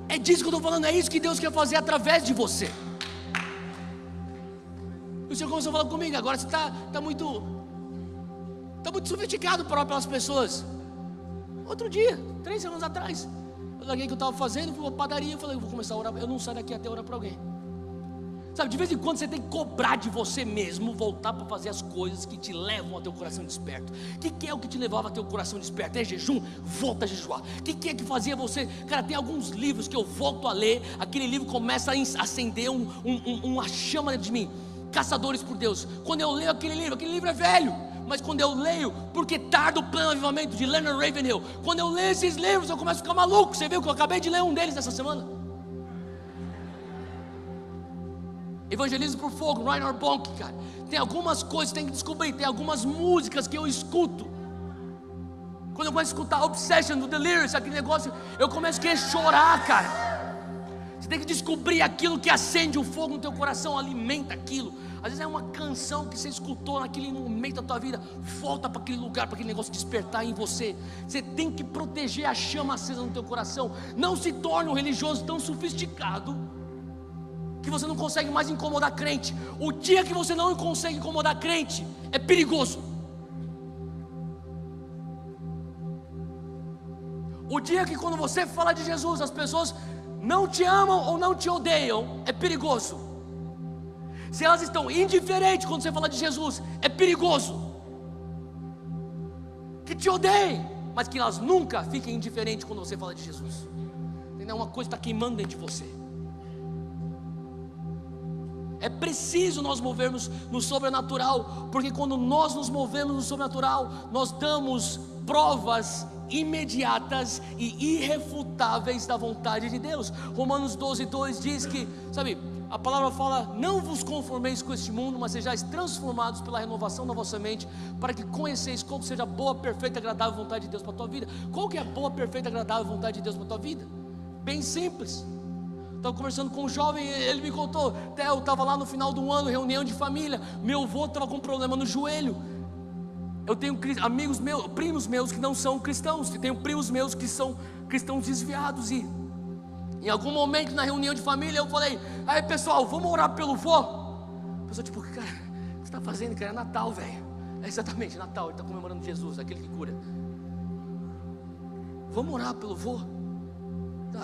É disso que eu estou falando. É isso que Deus quer fazer através de você. O Senhor começou a falar comigo. Agora você está muito sofisticado pelas pessoas. Outro dia, 3 semanas atrás, eu larguei o que eu estava fazendo, fui para a padaria. Eu falei, eu vou começar a orar. Eu não saio daqui até orar para alguém. Sabe, de vez em quando você tem que cobrar de você mesmo, voltar para fazer as coisas que te levam a teu coração desperto. O que é o que te levava a teu coração desperto? É jejum? Volta a jejuar. O que é que fazia você? Cara, tem alguns livros que eu volto a ler. Aquele livro começa a acender uma chama dentro de mim. Caçadores por Deus. Quando eu leio aquele livro é velho, mas quando eu leio, porque tarda o pleno avivamento, de Leonard Ravenhill, quando eu leio esses livros eu começo a ficar maluco. Você viu que eu acabei de ler um deles essa semana? Evangelismo por Fogo, Reinhard Bonnke, cara. Tem algumas coisas que tem que descobrir. Tem algumas músicas que eu escuto. Quando eu começo a escutar Obsession do Delirious, aquele negócio, eu começo a querer chorar, cara. Você tem que descobrir aquilo que acende o fogo no teu coração, alimenta aquilo. Às vezes é uma canção que você escutou naquele momento da tua vida. Volta para aquele lugar, para aquele negócio despertar em você. Você tem que proteger a chama acesa no teu coração. Não se torne um religioso tão sofisticado que você não consegue mais incomodar crente. O dia que você não consegue incomodar crente é perigoso. O dia que quando você fala de Jesus as pessoas não te amam ou não te odeiam é perigoso. Se elas estão indiferentes quando você fala de Jesus é perigoso. Que te odeiem, mas que elas nunca fiquem indiferentes quando você fala de Jesus. Entendeu? Uma coisa está queimando dentro de você. É preciso nós movermos no sobrenatural, porque quando nós nos movemos no sobrenatural, nós damos provas imediatas e irrefutáveis da vontade de Deus. Romanos 12:2 diz que, sabe, a palavra fala, não vos conformeis com este mundo, mas sejais transformados pela renovação da vossa mente, para que conheceis qual seja a boa, perfeita e agradável vontade de Deus para a tua vida. Qual que é a boa, perfeita e agradável vontade de Deus para a tua vida? Bem simples. Estava conversando com um jovem, ele me contou, eu estava lá no final do ano, reunião de família, meu avô estava com um problema no joelho. Eu tenho amigos meus, primos meus que não são cristãos, tenho primos meus que são cristãos desviados, e em algum momento na reunião de família eu falei, aí pessoal, vamos orar pelo vô? A pessoa tipo, cara, o que você está fazendo, cara? É Natal, velho. É exatamente, Natal, ele está comemorando Jesus, aquele que cura. Vamos orar pelo vô?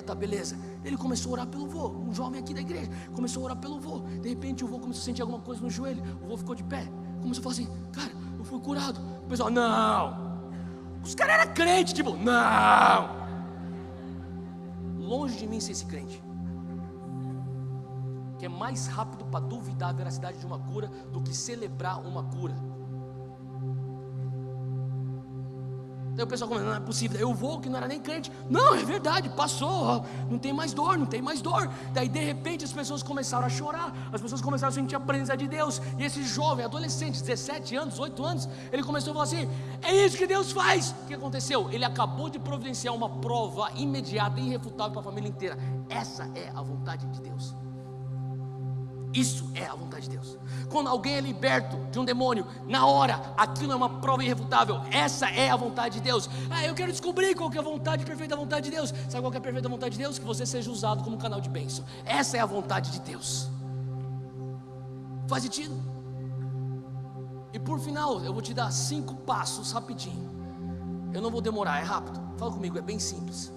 Tá, beleza. Ele começou a orar pelo vô, um jovem aqui da igreja, começou a orar pelo vô. De repente o vô começou a sentir alguma coisa no joelho, o vô ficou de pé, começou a falar assim, cara, eu fui curado. O pessoal, não. Os caras eram crentes, tipo, não. Longe de mim ser esse crente, que é mais rápido para duvidar a veracidade de uma cura do que celebrar uma cura. Daí o pessoal começa, não é possível. Daí eu vou, que não era nem crente, não, é verdade, passou, não tem mais dor, não tem mais dor. Daí de repente as pessoas começaram a chorar, as pessoas começaram a sentir a presença de Deus. E esse jovem, adolescente, 17 anos, 18 anos, ele começou a falar assim, é isso que Deus faz. O que aconteceu? Ele acabou de providenciar uma prova imediata e irrefutável para a família inteira. Essa é a vontade de Deus. Isso é a vontade de Deus. Quando alguém é liberto de um demônio, na hora, aquilo é uma prova irrefutável. Essa é a vontade de Deus. Eu quero descobrir qual que é a vontade, a perfeita vontade de Deus. Sabe qual que é a perfeita vontade de Deus? Que você seja usado como canal de bênção. Essa é a vontade de Deus. Faz sentido? E por final, eu vou te dar 5 passos rapidinho. Eu não vou demorar, é rápido. Fala comigo, é bem simples.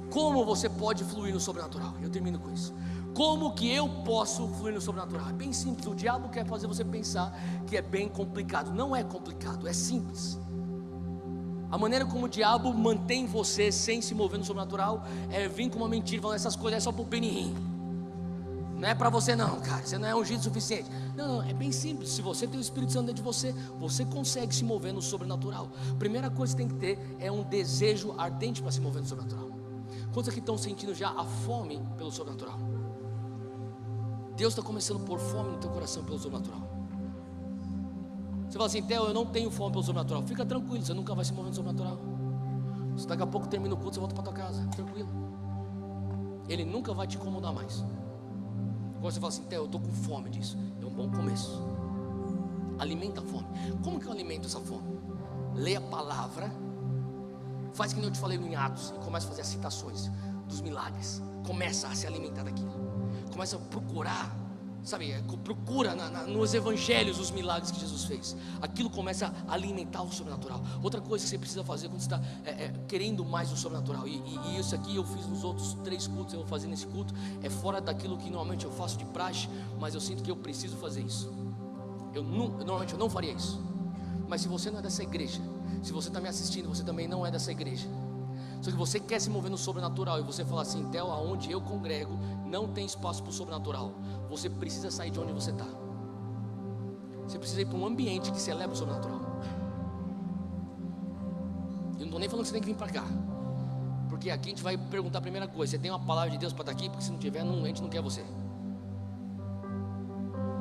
Como você pode fluir no sobrenatural? Eu termino com isso. Como que eu posso fluir no sobrenatural? É bem simples. O diabo quer fazer você pensar que é bem complicado. Não é complicado, é simples. A maneira como o diabo mantém você sem se mover no sobrenatural é vir com uma mentira, falando essas coisas é só pro Benihim. Não é para você não, cara, você não é ungido o suficiente. Não, é bem simples. Se você tem o Espírito Santo dentro de você, você consegue se mover no sobrenatural. Primeira coisa que tem que ter é um desejo ardente para se mover no sobrenatural. Quantos aqui estão sentindo já a fome pelo sobrenatural? Deus está começando a pôr fome no teu coração pelo sobrenatural. Você fala assim, Theo, eu não tenho fome pelo sobrenatural. Fica tranquilo, você nunca vai se mover no sobrenatural. Se daqui a pouco termina o culto, você volta para tua casa, tranquilo. Ele nunca vai te incomodar mais. Agora você fala assim, Theo, eu estou com fome disso. É um bom começo. Alimenta a fome. Como que eu alimento essa fome? Leia a palavra. Faz que nem eu te falei em Atos. E começa a fazer as citações dos milagres. Começa a se alimentar daquilo. Começa a procurar. Sabe, procura nos evangelhos os milagres que Jesus fez. Aquilo começa a alimentar o sobrenatural. Outra coisa que você precisa fazer quando você está querendo mais do sobrenatural, e isso aqui eu fiz nos outros 3 cultos, eu vou fazer nesse culto, é fora daquilo que normalmente eu faço de praxe, mas eu sinto que eu preciso fazer isso. Normalmente eu não faria isso. Mas se você não é dessa igreja, se você está me assistindo, você também não é dessa igreja, só que você quer se mover no sobrenatural, e você fala assim, Theo, aonde eu congrego não tem espaço para o sobrenatural. Você precisa sair de onde você está. Você precisa ir para um ambiente que celebra o sobrenatural. Eu não estou nem falando que você tem que vir para cá, porque aqui a gente vai perguntar a primeira coisa, você tem uma palavra de Deus para estar aqui? Porque se não tiver, a gente não quer você.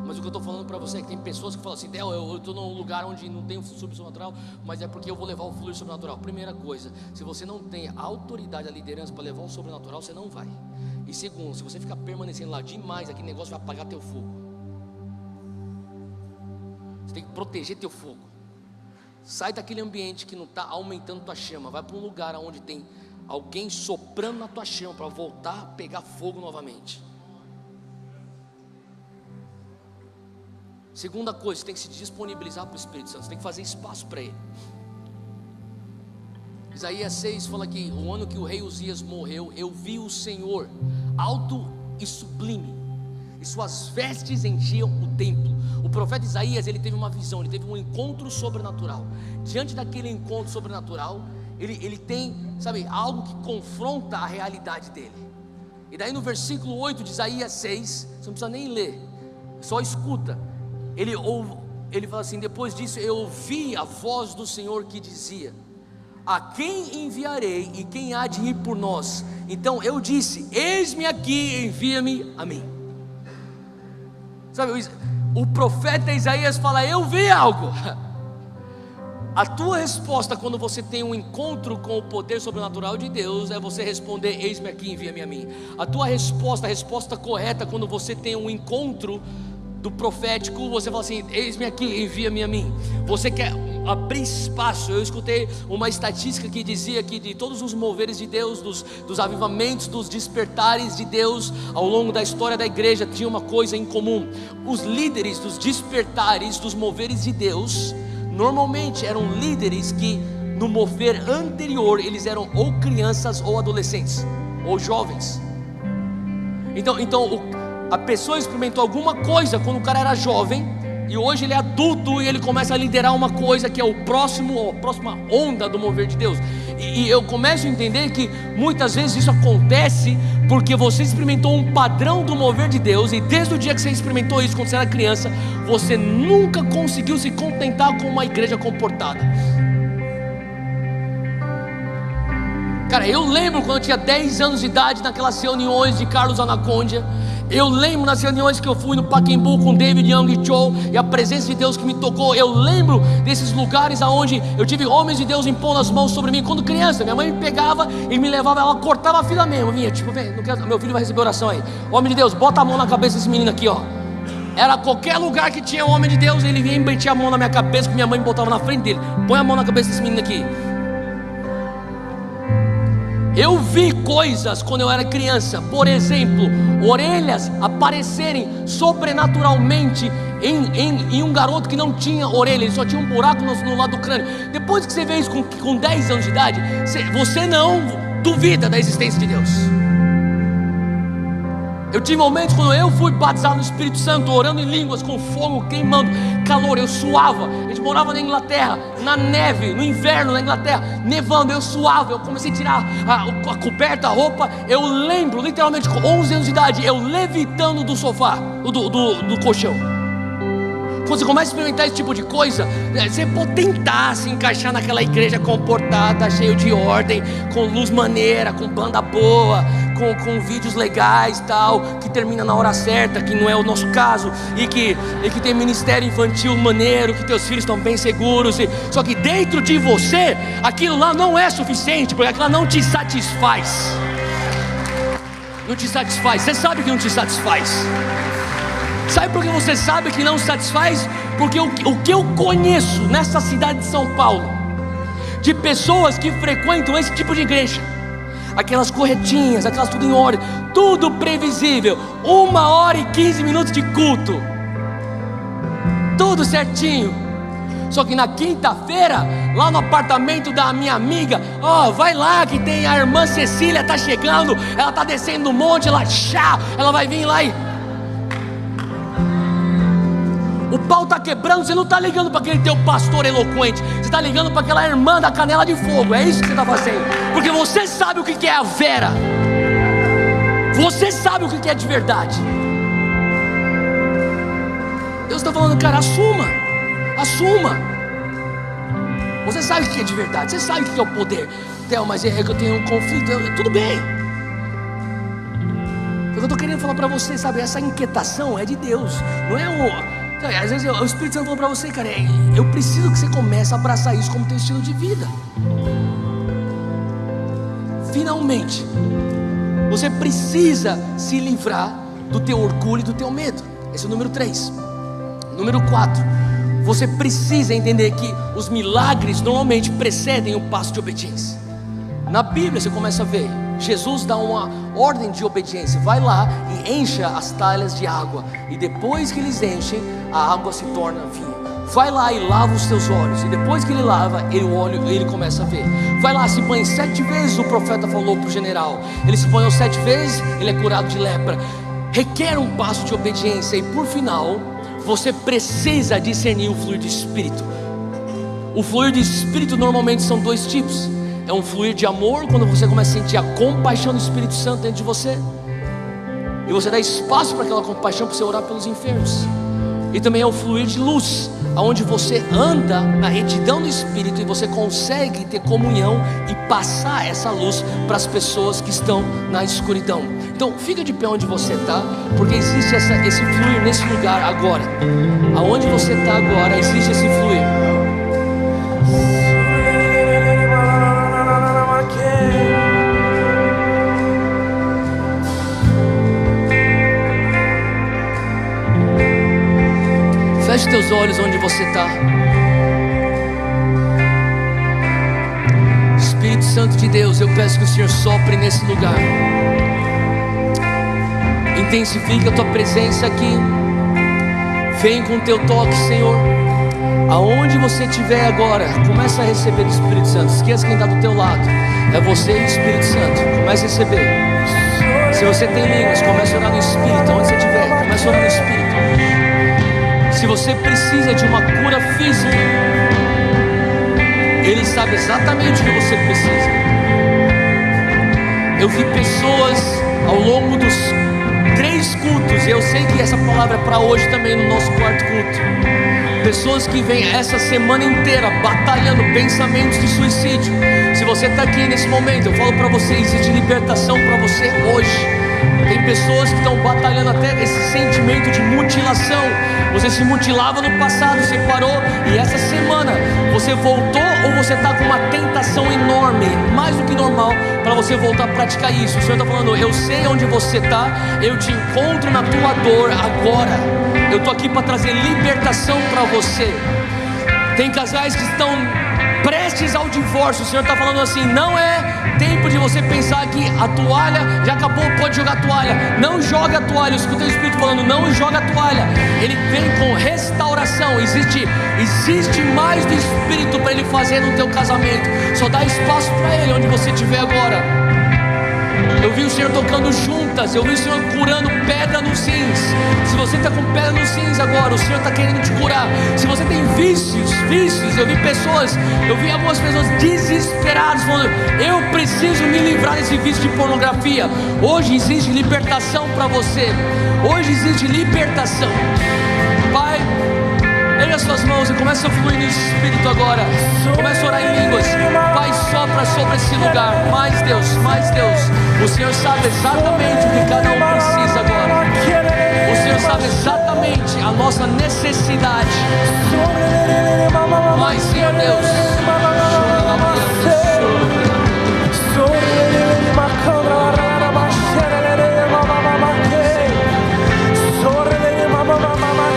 Mas o que eu estou falando para você é que tem pessoas que falam assim, Theo, eu estou num lugar onde não tem o fluxo sobrenatural, mas é porque eu vou levar o fluxo sobrenatural. Primeira coisa, se você não tem a autoridade, a liderança para levar o sobrenatural, você não vai. E segundo, se você ficar permanecendo lá demais, aquele negócio vai apagar teu fogo. Você tem que proteger teu fogo. Sai daquele ambiente que não está aumentando tua chama. Vai para um lugar onde tem alguém soprando na tua chama para voltar a pegar fogo novamente. Segunda coisa, você tem que se disponibilizar para o Espírito Santo. Você tem que fazer espaço para ele. Isaías 6 fala que o ano que o rei Uzias morreu, eu vi o Senhor alto e sublime, e suas vestes enchiam o templo. O profeta Isaías, ele teve uma visão, ele teve um encontro sobrenatural. Diante daquele encontro sobrenatural, ele tem, sabe, algo que confronta a realidade dele. E daí no versículo 8 de Isaías 6, você não precisa nem ler, só escuta. Ele fala assim, depois disso eu ouvi a voz do Senhor que dizia, a quem enviarei e quem há de ir por nós? Então eu disse, eis-me aqui, envia-me a mim. Sabe, o profeta Isaías fala, eu vi algo. A tua resposta quando você tem um encontro com o poder sobrenatural de Deus é você responder, eis-me aqui, envia-me a mim. A tua resposta, a resposta correta quando você tem um encontro do profético, você fala assim, eis-me aqui, envia-me a mim. Você quer abrir espaço. Eu escutei uma estatística que dizia que de todos os moveres de Deus, dos avivamentos, dos despertares de Deus ao longo da história da igreja, tinha uma coisa em comum: os líderes dos despertares, dos moveres de Deus, normalmente eram líderes que no mover anterior eles eram ou crianças ou adolescentes ou jovens. Então a pessoa experimentou alguma coisa quando o cara era jovem, e hoje ele é adulto e ele começa a liderar uma coisa que é a próxima onda do mover de Deus. E eu começo a entender que muitas vezes isso acontece porque você experimentou um padrão do mover de Deus, e desde o dia que você experimentou isso quando você era criança, você nunca conseguiu se contentar com uma igreja comportada. Cara, eu lembro quando eu tinha 10 anos de idade, naquelas reuniões de Carlos Anacondia. Eu lembro nas reuniões que eu fui no Pacaembu com David Young e Joe, e a presença de Deus que me tocou. Eu lembro desses lugares onde eu tive homens de Deus impondo as mãos sobre mim. Quando criança, minha mãe me pegava e me levava, ela cortava a fila mesmo, vinha tipo, vem, não quero, meu filho vai receber oração aí. Homem de Deus, bota a mão na cabeça desse menino aqui, ó. Era qualquer lugar que tinha um homem de Deus, ele vinha e metia a mão na minha cabeça, que minha mãe me botava na frente dele. Põe a mão na cabeça desse menino aqui. Eu vi coisas quando eu era criança, por exemplo, orelhas aparecerem sobrenaturalmente em um garoto que não tinha orelha, ele só tinha um buraco no lado do crânio. Depois que você vê isso com 10 anos de idade, você não duvida da existência de Deus. Eu tive momentos quando eu fui batizado no Espírito Santo, orando em línguas, com fogo, queimando, calor, eu suava. A gente morava na Inglaterra, na neve, no inverno na Inglaterra, nevando, eu suava. Eu comecei a tirar a coberta, a roupa. Eu lembro, literalmente, com 11 anos de idade, eu levitando do sofá, do colchão. Quando você começa a experimentar esse tipo de coisa, você pode tentar se encaixar naquela igreja comportada, cheio de ordem, com luz maneira, com banda boa, com vídeos legais tal, que termina na hora certa, que não é o nosso caso, e que tem ministério infantil maneiro, que teus filhos estão bem seguros, só que dentro de você, aquilo lá não é suficiente, porque aquilo lá não te satisfaz. Não te satisfaz, você sabe que não te satisfaz. Sabe por que você sabe que não satisfaz? Porque o que eu conheço nessa cidade de São Paulo, de pessoas que frequentam esse tipo de igreja, aquelas corretinhas, aquelas tudo em ordem, tudo previsível, 1h15 de culto, tudo certinho. Só que na quinta-feira, lá no apartamento da minha amiga, vai lá que tem a irmã Cecília, tá chegando, ela tá descendo no monte, ela vai vir lá e o pau está quebrando. Você não está ligando para aquele teu pastor eloquente, você está ligando para aquela irmã da canela de fogo. É isso que você está fazendo, porque você sabe o que é a vera, você sabe o que é de verdade. Deus está falando, cara, assuma. Você sabe o que é de verdade, você sabe o que é o poder. Mas é que eu tenho um conflito. Tudo bem. O que eu estou querendo falar para você, sabe, essa inquietação é de Deus, não é às vezes o Espírito Santo falou para você, cara, eu preciso que você comece a abraçar isso como teu estilo de vida. Finalmente, você precisa se livrar do teu orgulho e do teu medo. Esse é o número 3. Número 4, você precisa entender que os milagres normalmente precedem o passo de obediência. Na Bíblia você começa a ver, Jesus dá uma ordem de obediência: vai lá e encha as talhas de água, e depois que eles enchem, a água se torna vinho. Vai lá e lava os teus olhos, e depois que ele lava, ele começa a ver. Vai lá, se banhe 7 vezes, o profeta falou para o general. Ele se banhou 7 vezes, ele é curado de lepra. Requer um passo de obediência. E por final, você precisa discernir o fluir do Espírito. O fluir do Espírito normalmente são 2 tipos. É um fluir de amor, quando você começa a sentir a compaixão do Espírito Santo dentro de você, e você dá espaço para aquela compaixão, para você orar pelos enfermos. E também é o fluir de luz, onde você anda na retidão do Espírito, e você consegue ter comunhão e passar essa luz para as pessoas que estão na escuridão. Então fica de pé onde você está, porque existe esse fluir nesse lugar agora. Aonde você está agora, existe esse fluir. Feche teus olhos onde você está. Espírito Santo de Deus, eu peço que o Senhor sopre nesse lugar. Intensifica a tua presença aqui. Vem com o teu toque, Senhor. Aonde você estiver agora, começa a receber do Espírito Santo. Esqueça quem está do teu lado. É você e o Espírito Santo. Comece a receber. Se você tem línguas, comece a orar no Espírito. Onde você estiver, comece a orar no Espírito. Se você precisa de uma cura física, Ele sabe exatamente o que você precisa. Eu vi pessoas ao longo dos 3 cultos, e eu sei que essa palavra é para hoje também no nosso 4º culto. Pessoas que vêm essa semana inteira batalhando pensamentos de suicídio. Se você está aqui nesse momento, eu falo para você, existe libertação para você hoje. Tem pessoas que estão batalhando até esse sentimento de mutilação. Você se mutilava no passado, você parou, e essa semana você voltou, ou você está com uma tentação enorme, mais do que normal, para você voltar a praticar isso. O Senhor está falando, eu sei onde você está, eu te encontro na tua dor agora. Eu estou aqui para trazer libertação para você. Tem casais que estão prestes ao divórcio. O Senhor está falando assim, não é tempo de você pensar que a toalha já acabou, pode jogar a toalha. Não joga a toalha. Eu escutei o Espírito falando, não joga a toalha. Ele vem com restauração. Existe mais do Espírito para Ele fazer no teu casamento. Só dá espaço para Ele onde você estiver agora. Eu vi o Senhor tocando juntas. Eu vi o Senhor curando pedra nos rins. Se você está com pedra nos rins agora, o Senhor está querendo te curar. Se você tem vícios, eu vi algumas pessoas desesperadas falando: eu preciso me livrar desse vício de pornografia. Hoje existe libertação para você. Hoje existe libertação. Pai, ergue as suas mãos e começa a fluir no Espírito agora. Começa a orar em línguas. Pai, sopra sobre esse lugar. Mais Deus, mais Deus. O Senhor sabe exatamente o que cada um precisa agora. O Senhor sabe exatamente a nossa necessidade. Mas, Senhor Deus,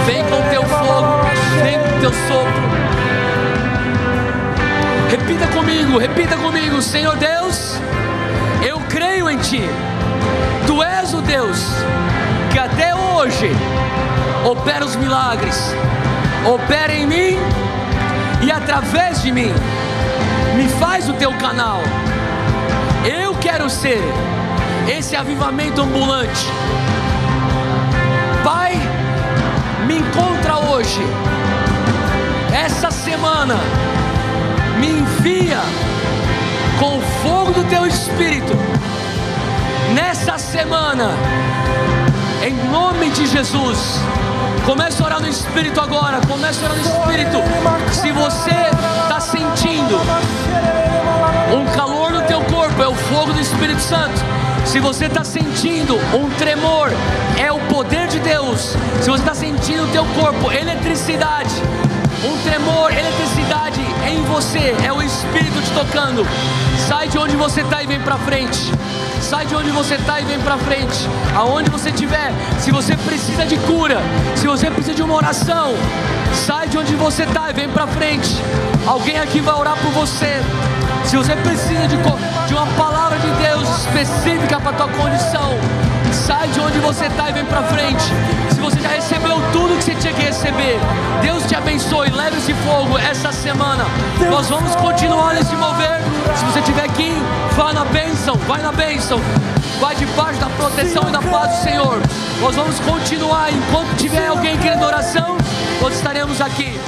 vem com o teu fogo, vem com o teu sopro. Repita comigo, Senhor Deus, eu creio em Ti. Tu és o Deus que até hoje opera os milagres. Opera em mim e através de mim. Me faz o teu canal. Eu quero ser esse avivamento ambulante. Pai, me encontra hoje. Essa semana me envia com o fogo do teu Espírito. Nessa semana, em nome de Jesus. Comece a orar no Espírito agora. Comece a orar no Espírito. Se você está sentindo um calor no teu corpo, é o fogo do Espírito Santo. Se você está sentindo um tremor, é o poder de Deus. Se você está sentindo no teu corpo eletricidade, um tremor, eletricidade em você, é o Espírito te tocando. Sai de onde você está e vem para frente. Sai de onde você está e vem para frente. Aonde você estiver, se você precisa de cura, se você precisa de uma oração, sai de onde você está e vem para frente. Alguém aqui vai orar por você. Se você precisa de uma palavra de Deus específica para a tua condição, sai de onde você está e vem para frente. Se você já recebeu tudo que você tinha que receber, Deus te abençoe. Leve esse fogo essa semana. Nós vamos continuar nesse mover. Se você estiver aqui, vá na bênção, vai na bênção. Vai debaixo da proteção e da paz do Senhor. Nós vamos continuar. Enquanto tiver alguém querendo oração, nós estaremos aqui.